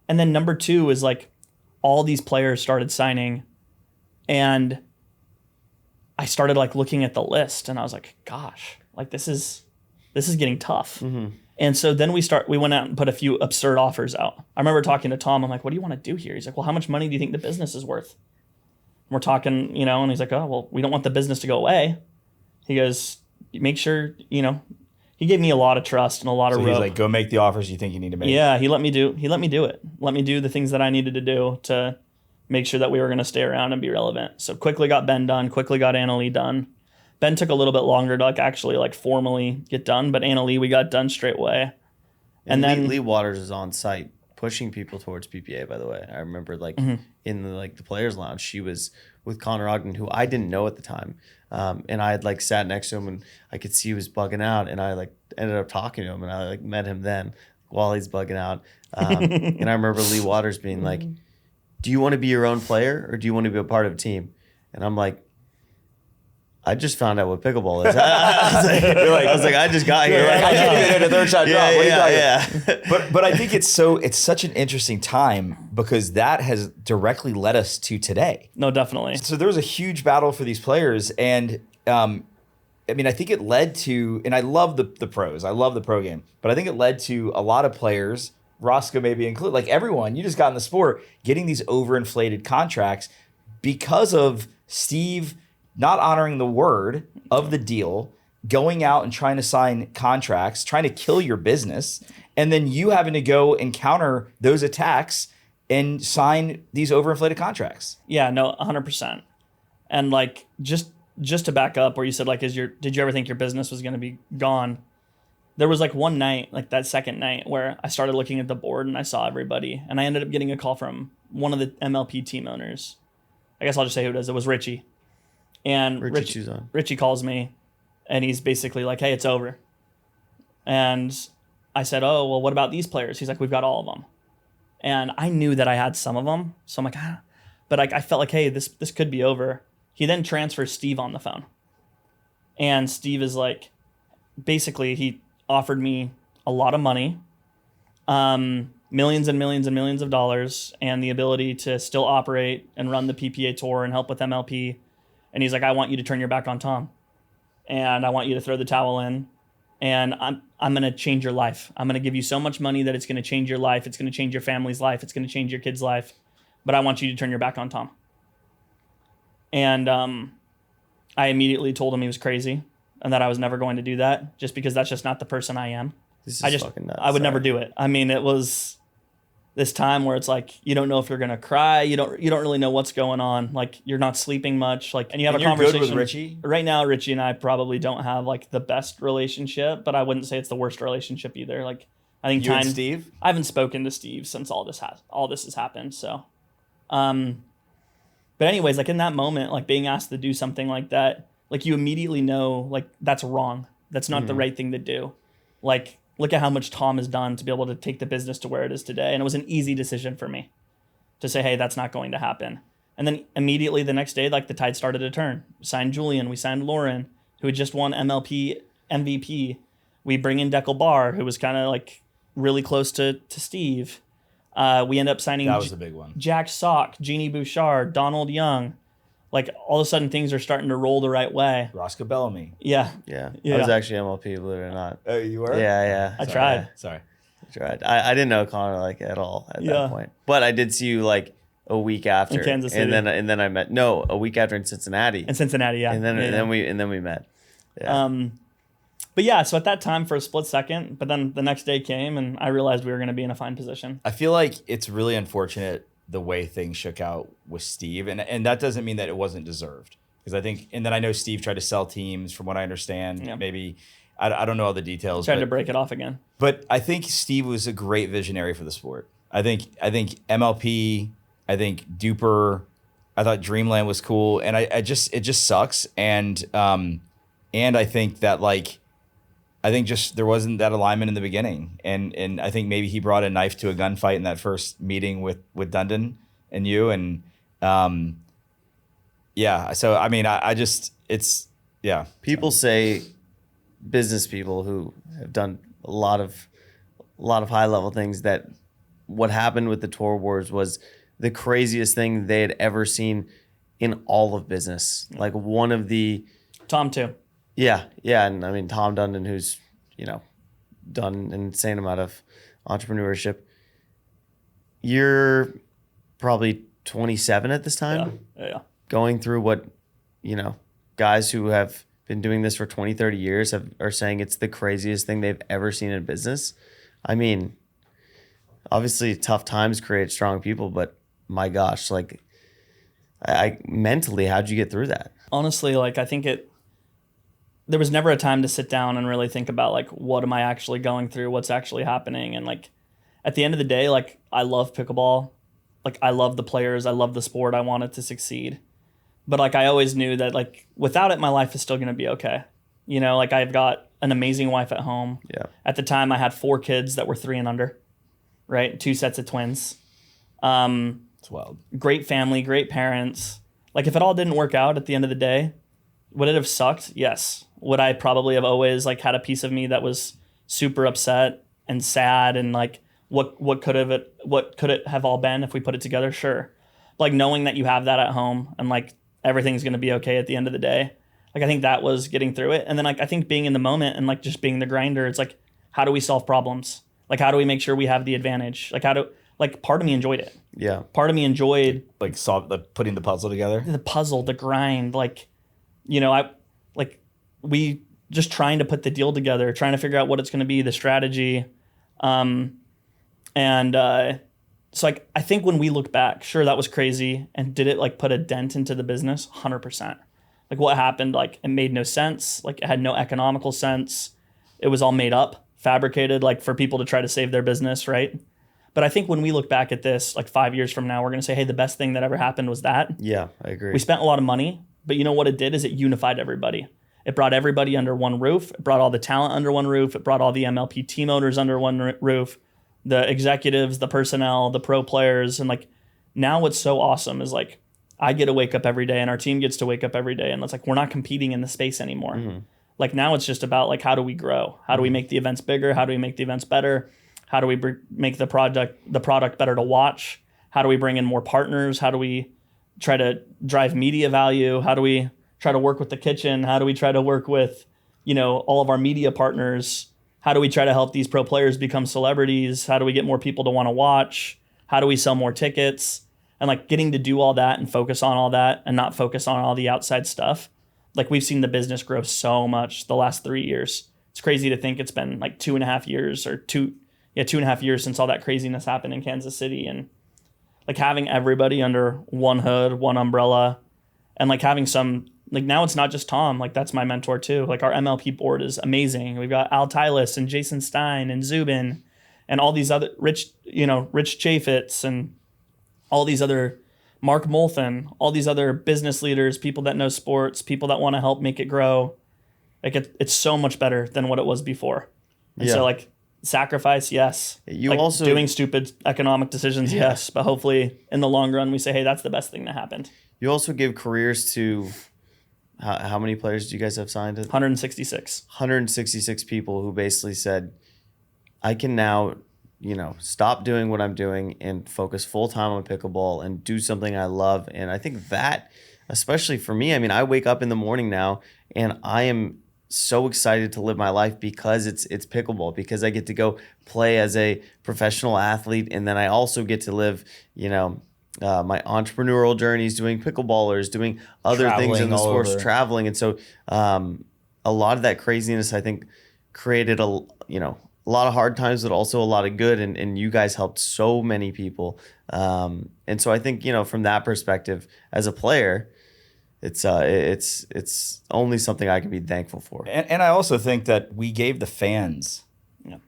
Speaker 2: And then number 2 is like all these players started signing and I started like looking at the list and I was like, gosh, like this is getting tough. Mm-hmm. And so then we went out and put a few absurd offers out. I remember talking to Tom. I'm like, what do you want to do here? He's like, well, how much money do you think the business is worth? And we're talking, and he's like, oh, well, we don't want the business to go away. He goes, make sure, he gave me a lot of trust and a lot of rope.
Speaker 3: He's like, go make the offers you think you need to make.
Speaker 2: Yeah, he let me do it. Let me do the things that I needed to do to make sure that we were going to stay around and be relevant. So quickly got Ben done, quickly got Anna Leigh done. Ben took a little bit longer to actually formally get done, but Anna Leigh we got done straight away. And then
Speaker 1: Leigh Waters is on site pushing people towards PPA, by the way. I remember in the players lounge, she was with Connor Ogden, who I didn't know at the time. And I had sat next to him and I could see he was bugging out and I ended up talking to him and I met him then while he's bugging out. And I remember Leigh Waters being like, do you want to be your own player or do you want to be a part of a team? And I'm like, I just found out what pickleball is. I was like, I just got here.
Speaker 3: I didn't even hit a third shot drop.
Speaker 1: Yeah.
Speaker 3: But I think it's such an interesting time because that has directly led us to today.
Speaker 2: No, definitely.
Speaker 3: So there was a huge battle for these players, and I think it led to, and I love the pros. I love the pro game, but I think it led to a lot of players, Roscoe maybe included, like everyone, you just got in the sport, getting these overinflated contracts because of Steve not honoring the word of the deal, going out and trying to sign contracts, trying to kill your business, and then you having to go and counter those attacks and sign these overinflated contracts.
Speaker 2: Yeah, no, 100%. And just to back up where you said did you ever think your business was going to be gone? There was one night, that second night, where I started looking at the board and I saw everybody, and I ended up getting a call from one of the MLP team owners. I guess I'll just say who it is. It was Richie. And Richie calls me and he's basically like, hey, it's over. And I said, oh, well, what about these players? He's like, we've got all of them. And I knew that I had some of them. So I'm like, but I felt like, hey, this could be over. He then transfers Steve on the phone. And Steve is like, basically, he offered me a lot of money, millions and millions and millions of dollars, and the ability to still operate and run the PPA Tour and help with MLP. And he's like, I want you to turn your back on Tom. And I want you to throw the towel in. And I'm going to change your life. I'm going to give you so much money that it's going to change your life. It's going to change your family's life. It's going to change your kid's life. But I want you to turn your back on Tom. And I immediately told him he was crazy and that I was never going to do that just because that's just not the person I am.
Speaker 1: This is fucking nuts.
Speaker 2: I would never do it. I mean, it was this time where it's like you don't know if you're gonna cry, you don't really know what's going on, like you're not sleeping much, like, and you have
Speaker 3: And
Speaker 2: a
Speaker 3: you're
Speaker 2: conversation.
Speaker 3: good with Richie?
Speaker 2: Right now, Richie and I probably don't have like the best relationship, but I wouldn't say it's the worst relationship either. Like I think
Speaker 3: You and Steve?
Speaker 2: I haven't spoken to Steve since all this has happened. So, but anyways, like in that moment, like being asked to do something like that, like you immediately know like that's wrong. That's not the right thing to do. Like look at how much Tom has done to be able to take the business to where it is today. And it was an easy decision for me to say, hey, that's not going to happen. And then immediately the next day, like the tide started to turn. We signed Julian, we signed Lauren, who had just won MLP MVP. We bring in Deckel Barr, who was kind of like really close to Steve. We end up signing
Speaker 3: That was a big one.
Speaker 2: Jack Sock, Jeannie Bouchard, Donald Young. Like all of a sudden things are starting to roll the right way.
Speaker 3: Roscoe Bellamy.
Speaker 2: Yeah.
Speaker 1: Yeah.
Speaker 2: Yeah.
Speaker 1: I was actually MLP, believe it or not.
Speaker 3: Oh, you were?
Speaker 1: Yeah.
Speaker 2: I tried.
Speaker 3: Sorry.
Speaker 1: I tried. I didn't know Connor like at all at
Speaker 2: Yeah.
Speaker 1: that point. But I did see you like a week after.
Speaker 2: In Kansas City.
Speaker 1: And then I met a week after in Cincinnati.
Speaker 2: In Cincinnati, yeah.
Speaker 1: And then we met. Yeah.
Speaker 2: But yeah, so at that time for a split second, but then the next day came and I realized we were going to be in a fine position.
Speaker 3: I feel like it's really unfortunate the way things shook out with Steve. And that doesn't mean that it wasn't deserved. Because I think, and then I know Steve tried to sell teams from what I understand.
Speaker 2: Yeah.
Speaker 3: Maybe, I don't know all the details.
Speaker 2: Tried to break it off again.
Speaker 3: But I think Steve was a great visionary for the sport. I think MLP, I think Duper, I thought Dreamland was cool. And it just sucks. And I think that just there wasn't that alignment in the beginning. And I think maybe he brought a knife to a gunfight in that first meeting with Dundon and you. And yeah, so I mean,
Speaker 1: People say, business people who have done a lot of high level things, that what happened with the Tour Wars was the craziest thing they had ever seen in all of business. Like one of the
Speaker 2: Tom too.
Speaker 1: Yeah, and I mean Tom Dundon, who's done an insane amount of entrepreneurship. You're probably 27 at this time.
Speaker 2: Yeah.
Speaker 1: Going through what guys who have been doing this for 20, 30 years are saying it's the craziest thing they've ever seen in business. I mean, obviously tough times create strong people, but my gosh, like I mentally, how'd you get through that?
Speaker 2: Honestly, like I think there was never a time to sit down and really think about like, what am I actually going through? What's actually happening? And like, at the end of the day, like I love pickleball. Like I love the players. I love the sport. I want it to succeed. But like, I always knew that like without it, my life is still going to be okay. Like I've got an amazing wife at home.
Speaker 1: Yeah.
Speaker 2: At the time I had 4 kids that were 3 and under, right? 2 sets of twins. It's
Speaker 3: wild.
Speaker 2: Great family, great parents. Like if it all didn't work out at the end of the day, would it have sucked? Yes. Would I probably have always like had a piece of me that was super upset and sad and like what could it have all been if we put it together? Sure. But like knowing that you have that at home and like everything's going to be okay at the end of the day. Like I think that was getting through it. And then like I think being in the moment and like just being the grinder, it's like how do we solve problems? Like how do we make sure we have the advantage? Like part of me enjoyed it.
Speaker 1: Yeah.
Speaker 2: Part of me enjoyed
Speaker 3: putting the puzzle together.
Speaker 2: The puzzle, the grind, we just trying to put the deal together, trying to figure out what it's going to be, the strategy. So like, I think when we look back, sure, that was crazy. And did it like put a dent into the business? 100%. Like what happened, like it made no sense. Like it had no economical sense. It was all made up, fabricated, like for people to try to save their business, right? But I think when we look back at this, like 5 years from now, we're going to say, hey, the best thing that ever happened was that.
Speaker 1: Yeah, I agree.
Speaker 2: We spent a lot of money, but you know what it did is it unified everybody. It brought everybody under one roof. It brought all the talent under one roof. It brought all the MLP team owners under one roof, the executives, the personnel, the pro players. And like now what's so awesome is like I get to wake up every day and our team gets to wake up every day. And it's like we're not competing in the space anymore. Mm-hmm. Like now it's just about like how do we grow? How do we make the events bigger? How do we make the events better? How do we make the product better to watch? How do we bring in more partners? How do we try to drive media value? How do we try to work with the kitchen? How do we try to work with, all of our media partners? How do we try to help these pro players become celebrities? How do we get more people to want to watch? How do we sell more tickets? And like getting to do all that and focus on all that and not focus on all the outside stuff. Like we've seen the business grow so much the last 3 years. It's crazy to think it's been like 2.5 years or 2.5 years since all that craziness happened in Kansas City, and like having everybody under one hood, one umbrella, and like having some, like now it's not just Tom, like that's my mentor too. Like our MLP board is amazing. We've got Al Tylis and Jason Stein and Zubin and all these other Rich Chaffetz and all these other Mark Molthen, all these other business leaders, people that know sports, people that want to help make it grow. Like it's so much better than what it was before. And so like sacrifice, yes.
Speaker 1: You
Speaker 2: like
Speaker 1: also
Speaker 2: doing stupid economic decisions, yes. But hopefully in the long run, we say, hey, that's the best thing that happened.
Speaker 1: You also give careers to how many players do you guys have signed?
Speaker 2: 166.
Speaker 1: 166 people who basically said, I can now, stop doing what I'm doing and focus full time on pickleball and do something I love. And I think that, especially for me, I mean, I wake up in the morning now and I am so excited to live my life because it's pickleball, because I get to go play as a professional athlete. And then I also get to live, my entrepreneurial journeys, doing pickleballers, doing other things in the sports, traveling. And so a lot of that craziness, I think, created a lot of hard times, but also a lot of good. And you guys helped so many people. And so I think, from that perspective, as a player, it's only something I can be thankful for.
Speaker 3: And I also think that we gave the fans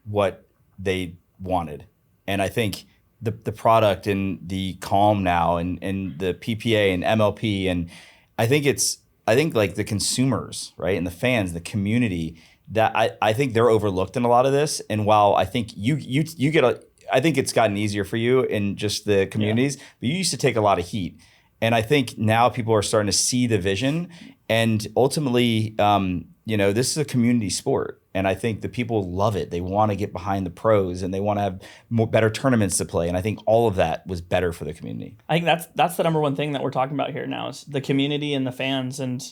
Speaker 3: what they wanted. And I think the product and the calm now and the PPA and MLP, and I think like the consumers, right, and the fans, the community, that I think they're overlooked in a lot of this. And while I think you get I think it's gotten easier for you in just the communities, but you used to take a lot of heat. And I think now people are starting to see the vision, and ultimately, this is a community sport. And I think the people love it. They want to get behind the pros and they want to have better tournaments to play. And I think all of that was better for the community.
Speaker 2: I think that's the number one thing that we're talking about here now is the community and the fans. And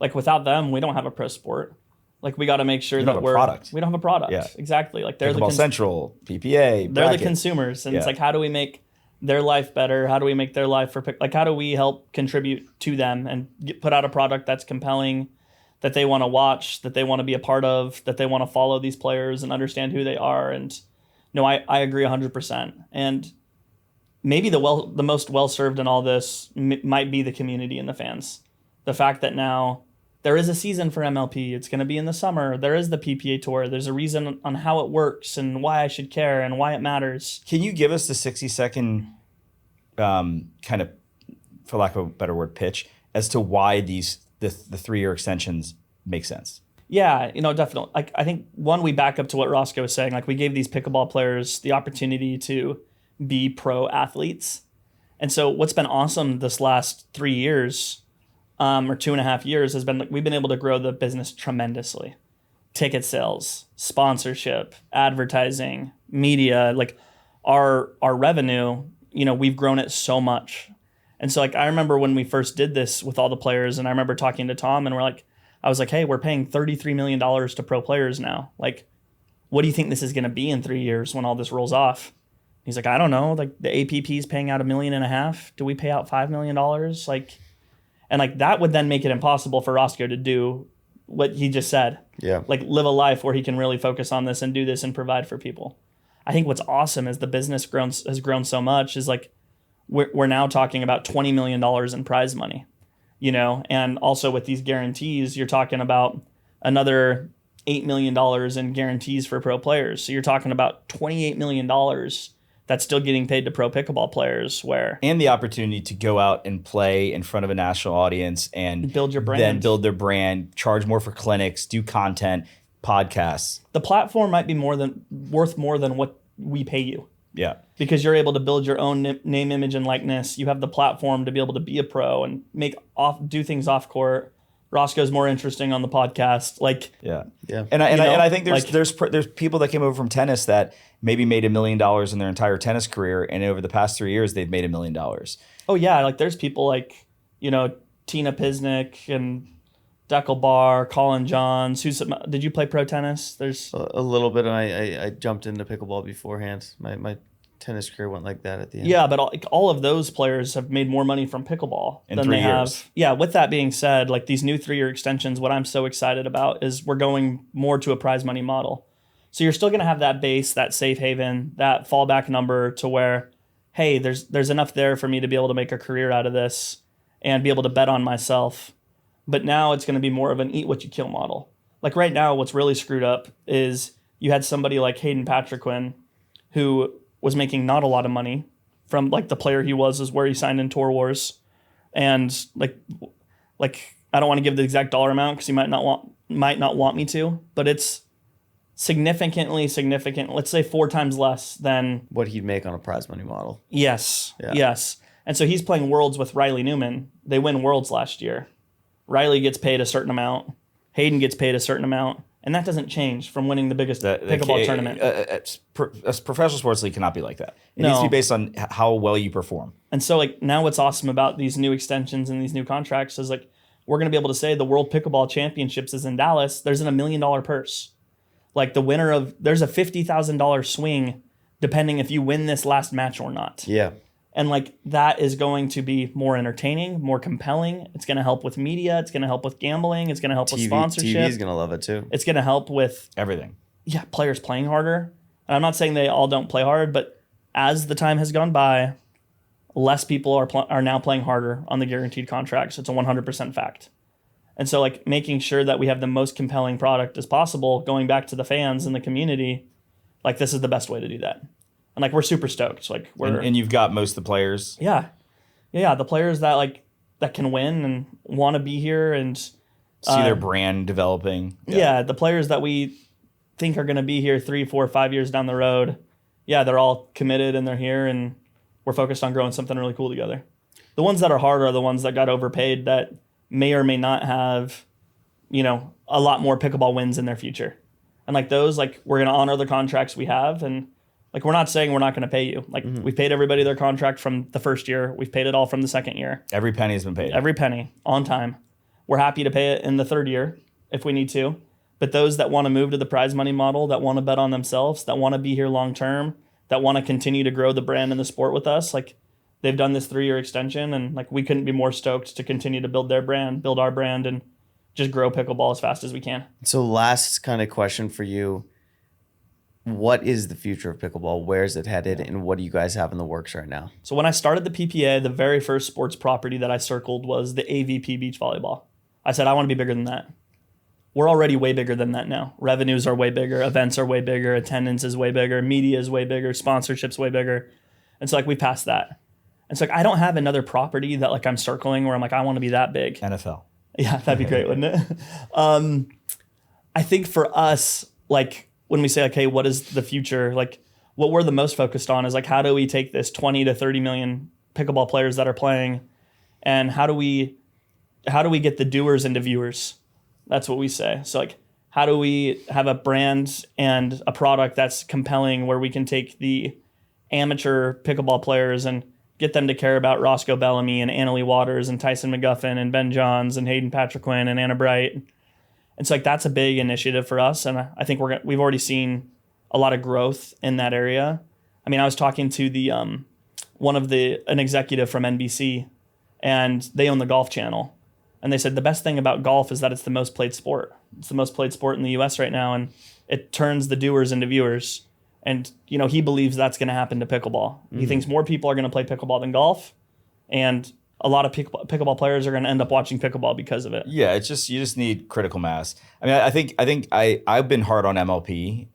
Speaker 2: like without them, we don't have a pro sport. Like we got to make sure that we don't have a product.
Speaker 3: Yeah.
Speaker 2: Exactly. Like they're
Speaker 3: Pickleball Central, PPA,
Speaker 2: they're the consumers. And it's like, how do we make their life better? How do we make their life how do we help contribute to them and put out a product that's compelling, that they want to watch, that they want to be a part of, that they want to follow these players and understand who they are. And no, I agree 100%. And maybe the most well-served in all this might be the community and the fans. The fact that now there is a season for MLP. It's going to be in the summer. There is the PPA Tour. There's a reason on how it works and why I should care and why it matters.
Speaker 3: Can you give us the 60-second kind of, for lack of a better word, pitch as to why the 3-year extensions make sense?
Speaker 2: Yeah, definitely. Like I think we back up to what Roscoe was saying. Like we gave these pickleball players the opportunity to be pro athletes. And so what's been awesome this last 3 years, or 2.5 years, has been like we've been able to grow the business tremendously. Ticket sales, sponsorship, advertising, media, like our revenue, we've grown it so much. And so like I remember when we first did this with all the players, and I remember talking to Tom, and I was like, hey, we're paying $33 million to pro players now. Like, what do you think this is going to be in 3 years when all this rolls off? He's like, I don't know. Like the APP is paying out $1.5 million. Do we pay out $5 million? And that would then make it impossible for Roscoe to do what he just said.
Speaker 1: Yeah.
Speaker 2: Like live a life where he can really focus on this and do this and provide for people. I think what's awesome is the business has grown so much is like we're now talking about $20 million in prize money, and also with these guarantees, you're talking about another $8 million in guarantees for pro players. So you're talking about $28 million that's still getting paid to pro pickleball players,
Speaker 3: and the opportunity to go out and play in front of a national audience and
Speaker 2: build your brand,
Speaker 3: then build their brand, charge more for clinics, do content, podcasts.
Speaker 2: The platform might be worth more than what we pay you.
Speaker 3: Yeah.
Speaker 2: Because you're able to build your own name, image, and likeness. You have the platform to be able to be a pro and do things off court. Roscoe's more interesting on the podcast.
Speaker 3: Yeah. And I think there's people that came over from tennis that maybe made $1 million in their entire tennis career, and over the past 3 years they've made $1 million.
Speaker 2: Oh yeah, there's people Tina Pisnik and Deckel Bar, Colin Johns. Did you play pro tennis? There's
Speaker 1: a little bit. I jumped into pickleball beforehand. My tennis career went like that at the end.
Speaker 2: Yeah, but all of those players have made more money from pickleball
Speaker 3: in
Speaker 2: than
Speaker 3: 3
Speaker 2: they
Speaker 3: years.
Speaker 2: have. Yeah, with that being said, these new 3-year extensions, what I'm so excited about is we're going more to a prize money model. So you're still going to have that base, that safe haven, that fallback number to where, hey, there's enough there for me to be able to make a career out of this and be able to bet on myself. But now it's going to be more of an eat what you kill model. Like right now, what's really screwed up is you had somebody like Hayden Patriquin who was making not a lot of money from like the player he was is where he signed in Tour Wars. And like I don't want to give the exact dollar amount because he might not want me to, but it's significant, let's say 4 times less than
Speaker 1: What he'd make on a prize money model.
Speaker 2: Yes.
Speaker 1: Yeah.
Speaker 2: Yes. And so he's playing Worlds with Riley Newman. They win Worlds last year. Riley gets paid a certain amount. Hayden gets paid a certain amount. And that doesn't change from winning the biggest pickleball tournament.
Speaker 3: A professional sports league cannot be like that. It
Speaker 2: No.
Speaker 3: needs to be based on how well you perform.
Speaker 2: And so like now what's awesome about these new extensions and these new contracts is like we're going to be able to say the World Pickleball Championships is in Dallas. There's an $1 million purse. Like the winner of, there's a $50,000 swing depending if you win this last match or not.
Speaker 1: Yeah.
Speaker 2: And like that is going to be more entertaining, more compelling. It's going to help with media. It's going to help with gambling. It's going to help with sponsorship.
Speaker 1: TV's going to love it too.
Speaker 2: It's going to help with
Speaker 3: Everything.
Speaker 2: players playing harder. And I'm not saying they all don't play hard, but as the time has gone by, less people are now playing harder on the guaranteed contracts. It's a 100% fact. And so like making sure that we have the most compelling product as possible, going back to the fans and the community, like this is the best way to do that. And like we're super stoked. Like
Speaker 3: And you've got most of the players.
Speaker 2: Yeah, the players that can win and want to be here and
Speaker 3: See their brand developing.
Speaker 2: Yeah, the players that we think are going to be here 3, 4, 5 years down the road. Yeah, they're all committed and they're here and we're focused on growing something really cool together. The ones that are hard are the ones that got overpaid that may or may not have, a lot more pickleball wins in their future. And like those, like we're going to honor the contracts we have and like we're not saying we're not going to pay you. Like we've paid everybody their contract from the first year. We've paid it all from the second year.
Speaker 3: Every penny has been paid.
Speaker 2: Every penny on time. We're happy to pay it in the third year if we need to. But those that want to move to the prize money model, that want to bet on themselves, that want to be here long term, that want to continue to grow the brand and the sport with us, like they've done this 3-year extension and like we couldn't be more stoked to continue to build their brand, build our brand and just grow pickleball as fast as we can.
Speaker 1: So last kind of question for you. What is the future of pickleball? Where is it headed? And what do you guys have in the works right now?
Speaker 2: So when I started the PPA, the very first sports property that I circled was the AVP beach volleyball. I said, I want to be bigger than that. We're already way bigger than that now. Revenues are way bigger. Events are way bigger. Attendance is way bigger. Media is way bigger. Sponsorships way bigger. And so like we passed that. And so like I don't have another property that like I'm circling where I'm like, I want to be that big.
Speaker 3: NFL.
Speaker 2: Yeah, that'd be great, wouldn't it? I think for us, like when we say, like, hey, what is the future? Like what we're the most focused on is like, how do we take this 20 to 30 million pickleball players that are playing and how do we get the doers into viewers? That's what we say. So like, how do we have a brand and a product that's compelling where we can take the amateur pickleball players and get them to care about Roscoe Bellamy and Annalie Waters and Tyson McGuffin and Ben Johns and Hayden Patriquin and Anna Bright. And so like that's a big initiative for us. And I think we've already seen a lot of growth in that area. I mean, I was talking to the an executive from NBC and they own the Golf Channel. And they said the best thing about golf is that it's the most played sport. It's the most played sport in the US right now. And it turns the doers into viewers. And, he believes that's going to happen to pickleball. He thinks more people are going to play pickleball than golf. And a lot of pickleball players are going to end up watching pickleball because of it.
Speaker 3: Yeah, it's just you just need critical mass. I mean, I've been hard on MLP,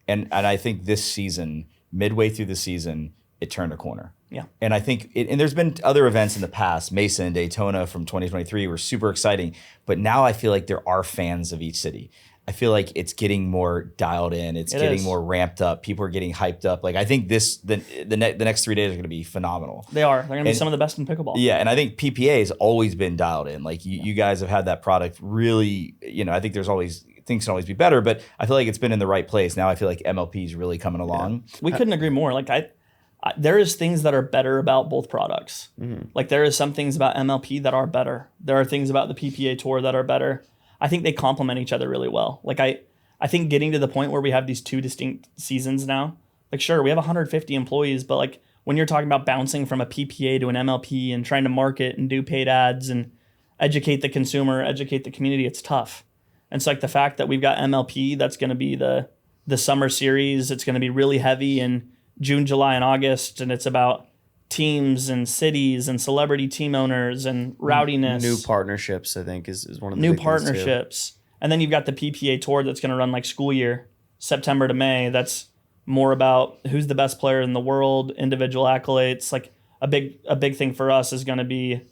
Speaker 3: and I think this season, midway through the season, it turned a corner.
Speaker 2: Yeah.
Speaker 3: And I think and there's been other events in the past, Mesa and Daytona from 2023 were super exciting, but now I feel like there are fans of each city. I feel like it's getting more dialed in. It's getting more ramped up. People are getting hyped up. Like I think the next 3 days are going to be phenomenal.
Speaker 2: They are. They're going to be some of the best in pickleball.
Speaker 3: Yeah, and I think PPA has always been dialed in. Like you guys have had that product really. I think there's always things can always be better, but I feel like it's been in the right place. Now I feel like MLP is really coming along.
Speaker 2: We couldn't agree more. Like there is things that are better about both products. Like there is some things about MLP that are better. There are things about the PPA Tour that are better. I think they complement each other really well. Like I think getting to the point where we have these 2 distinct seasons now, like sure, we have 150 employees, but like when you're talking about bouncing from a PPA to an MLP and trying to market and do paid ads and educate the consumer, educate the community, it's tough. And so like the fact that we've got MLP that's going to be the the summer series. It's going to be really heavy in June, July, and August, and it's about teams and cities and celebrity team owners and rowdiness.
Speaker 1: New partnerships, I think, is one of the
Speaker 2: New
Speaker 1: big things, too.
Speaker 2: partnerships. And then you've got the PPA Tour that's going to run like school year, September to May. That's more about who's the best player in the world, individual accolades. Like a big thing for us is going to be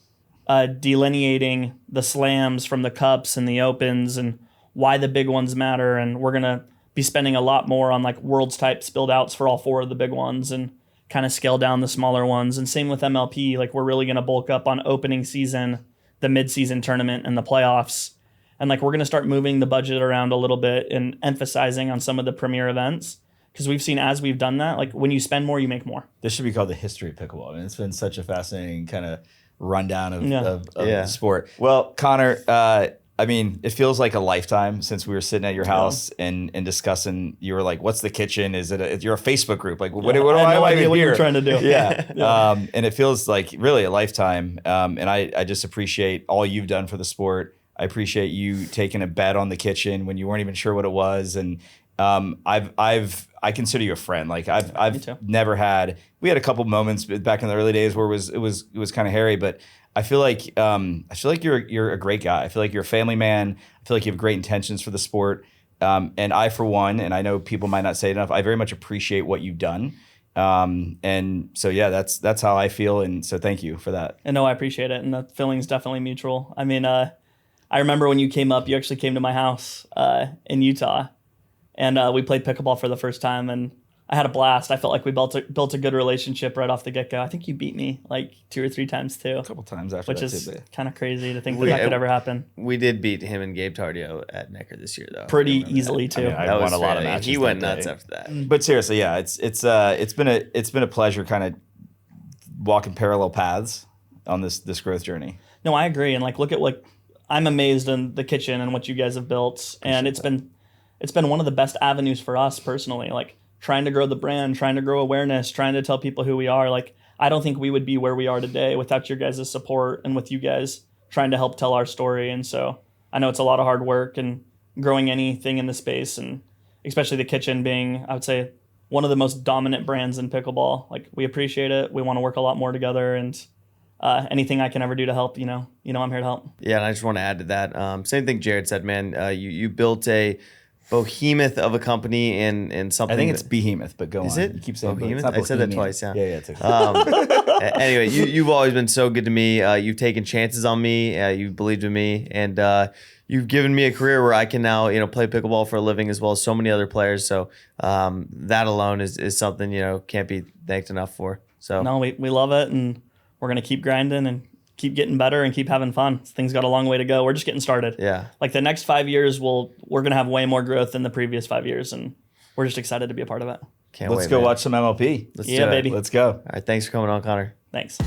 Speaker 2: delineating the slams from the cups and the opens and why the big ones matter. And we're going to be spending a lot more on like worlds type spilled outs for all 4 of the big ones and kind of scale down the smaller ones. And same with MLP. Like we're really going to bulk up on opening season, the mid-season tournament, and the playoffs. And like we're going to start moving the budget around a little bit and emphasizing on some of the premier events. Because we've seen as we've done that, like when you spend more, you make more.
Speaker 3: This should be called the history of pickleball. I mean, it's been such a fascinating kind of rundown of the sport. Well, Connor, I mean, it feels like a lifetime since we were sitting at your house and discussing. You were like, "What's the kitchen? Is it? You're a Facebook group? Like, what do I
Speaker 2: no idea what
Speaker 3: here?"
Speaker 2: you're trying to do.
Speaker 3: Yeah. And it feels like really a lifetime. And I just appreciate all you've done for the sport. I appreciate you taking a bet on the kitchen when you weren't even sure what it was. And I consider you a friend. Like I've never had. We had a couple moments back in the early days where it was kind of hairy, but I feel like you're a great guy. I feel like you're a family man. I feel like you have great intentions for the sport. And I, for one, and I know people might not say it enough, I very much appreciate what you've done. And so yeah, that's how I feel. And so thank you for that.
Speaker 2: And no, I appreciate it. And the feeling's definitely mutual. I mean, I remember when you came up, you actually came to my house in Utah. And we played pickleball for the first time, and I had a blast. I felt like we built a good relationship right off the get-go. I think you beat me like 2 or 3 times too.
Speaker 3: A couple times after
Speaker 2: which
Speaker 3: that,
Speaker 2: is
Speaker 3: too,
Speaker 2: kind of crazy to think that could ever happen.
Speaker 1: We did beat him and Gabe Tardio at Necker this year, though.
Speaker 2: Pretty easily too.
Speaker 3: I won a lot of matches.
Speaker 1: He went
Speaker 3: that
Speaker 1: nuts
Speaker 3: day.
Speaker 1: after that.
Speaker 3: But seriously, yeah, it's been a pleasure kind of walking parallel paths on this growth journey.
Speaker 2: No, I agree. And like, look at what I'm amazed in the kitchen and what you guys have built, and it's been one of the best avenues for us personally. Like trying to grow the brand, trying to grow awareness, trying to tell people who we are. Like I don't think we would be where we are today without your guys' support and with you guys trying to help tell our story. And so I know it's a lot of hard work and growing anything in the space, and especially the kitchen being, I would say, one of the most dominant brands in pickleball. Like we appreciate it. We want to work a lot more together, and anything I can ever do to help, I'm here to help.
Speaker 1: Yeah, and I just want to add to that. Same thing Jared said, man. You built a behemoth of a company and something.
Speaker 3: I think it's behemoth, but go on.
Speaker 1: Is it?
Speaker 3: You keep saying
Speaker 1: behemoth?
Speaker 3: It's not
Speaker 1: I said that
Speaker 3: bohemian.
Speaker 1: twice, yeah.
Speaker 3: Yeah, it's okay.
Speaker 1: Anyway, you've always been so good to me. You've taken chances on me. You've believed in me, and you've given me a career where I can now, play pickleball for a living as well as so many other players. So that alone is something can't be thanked enough for. So
Speaker 2: no, we love it, and we're gonna keep grinding and keep getting better and keep having fun. Things got a long way to go. We're just getting started.
Speaker 1: Yeah. Like
Speaker 2: the next 5 years, we're going to have way more growth than the previous 5 years, and we're just excited to be a part of it.
Speaker 1: Let's
Speaker 3: go watch some MLP.
Speaker 1: Let's
Speaker 2: do it, baby.
Speaker 3: Let's go.
Speaker 1: All right. Thanks for coming on, Connor.
Speaker 2: Thanks.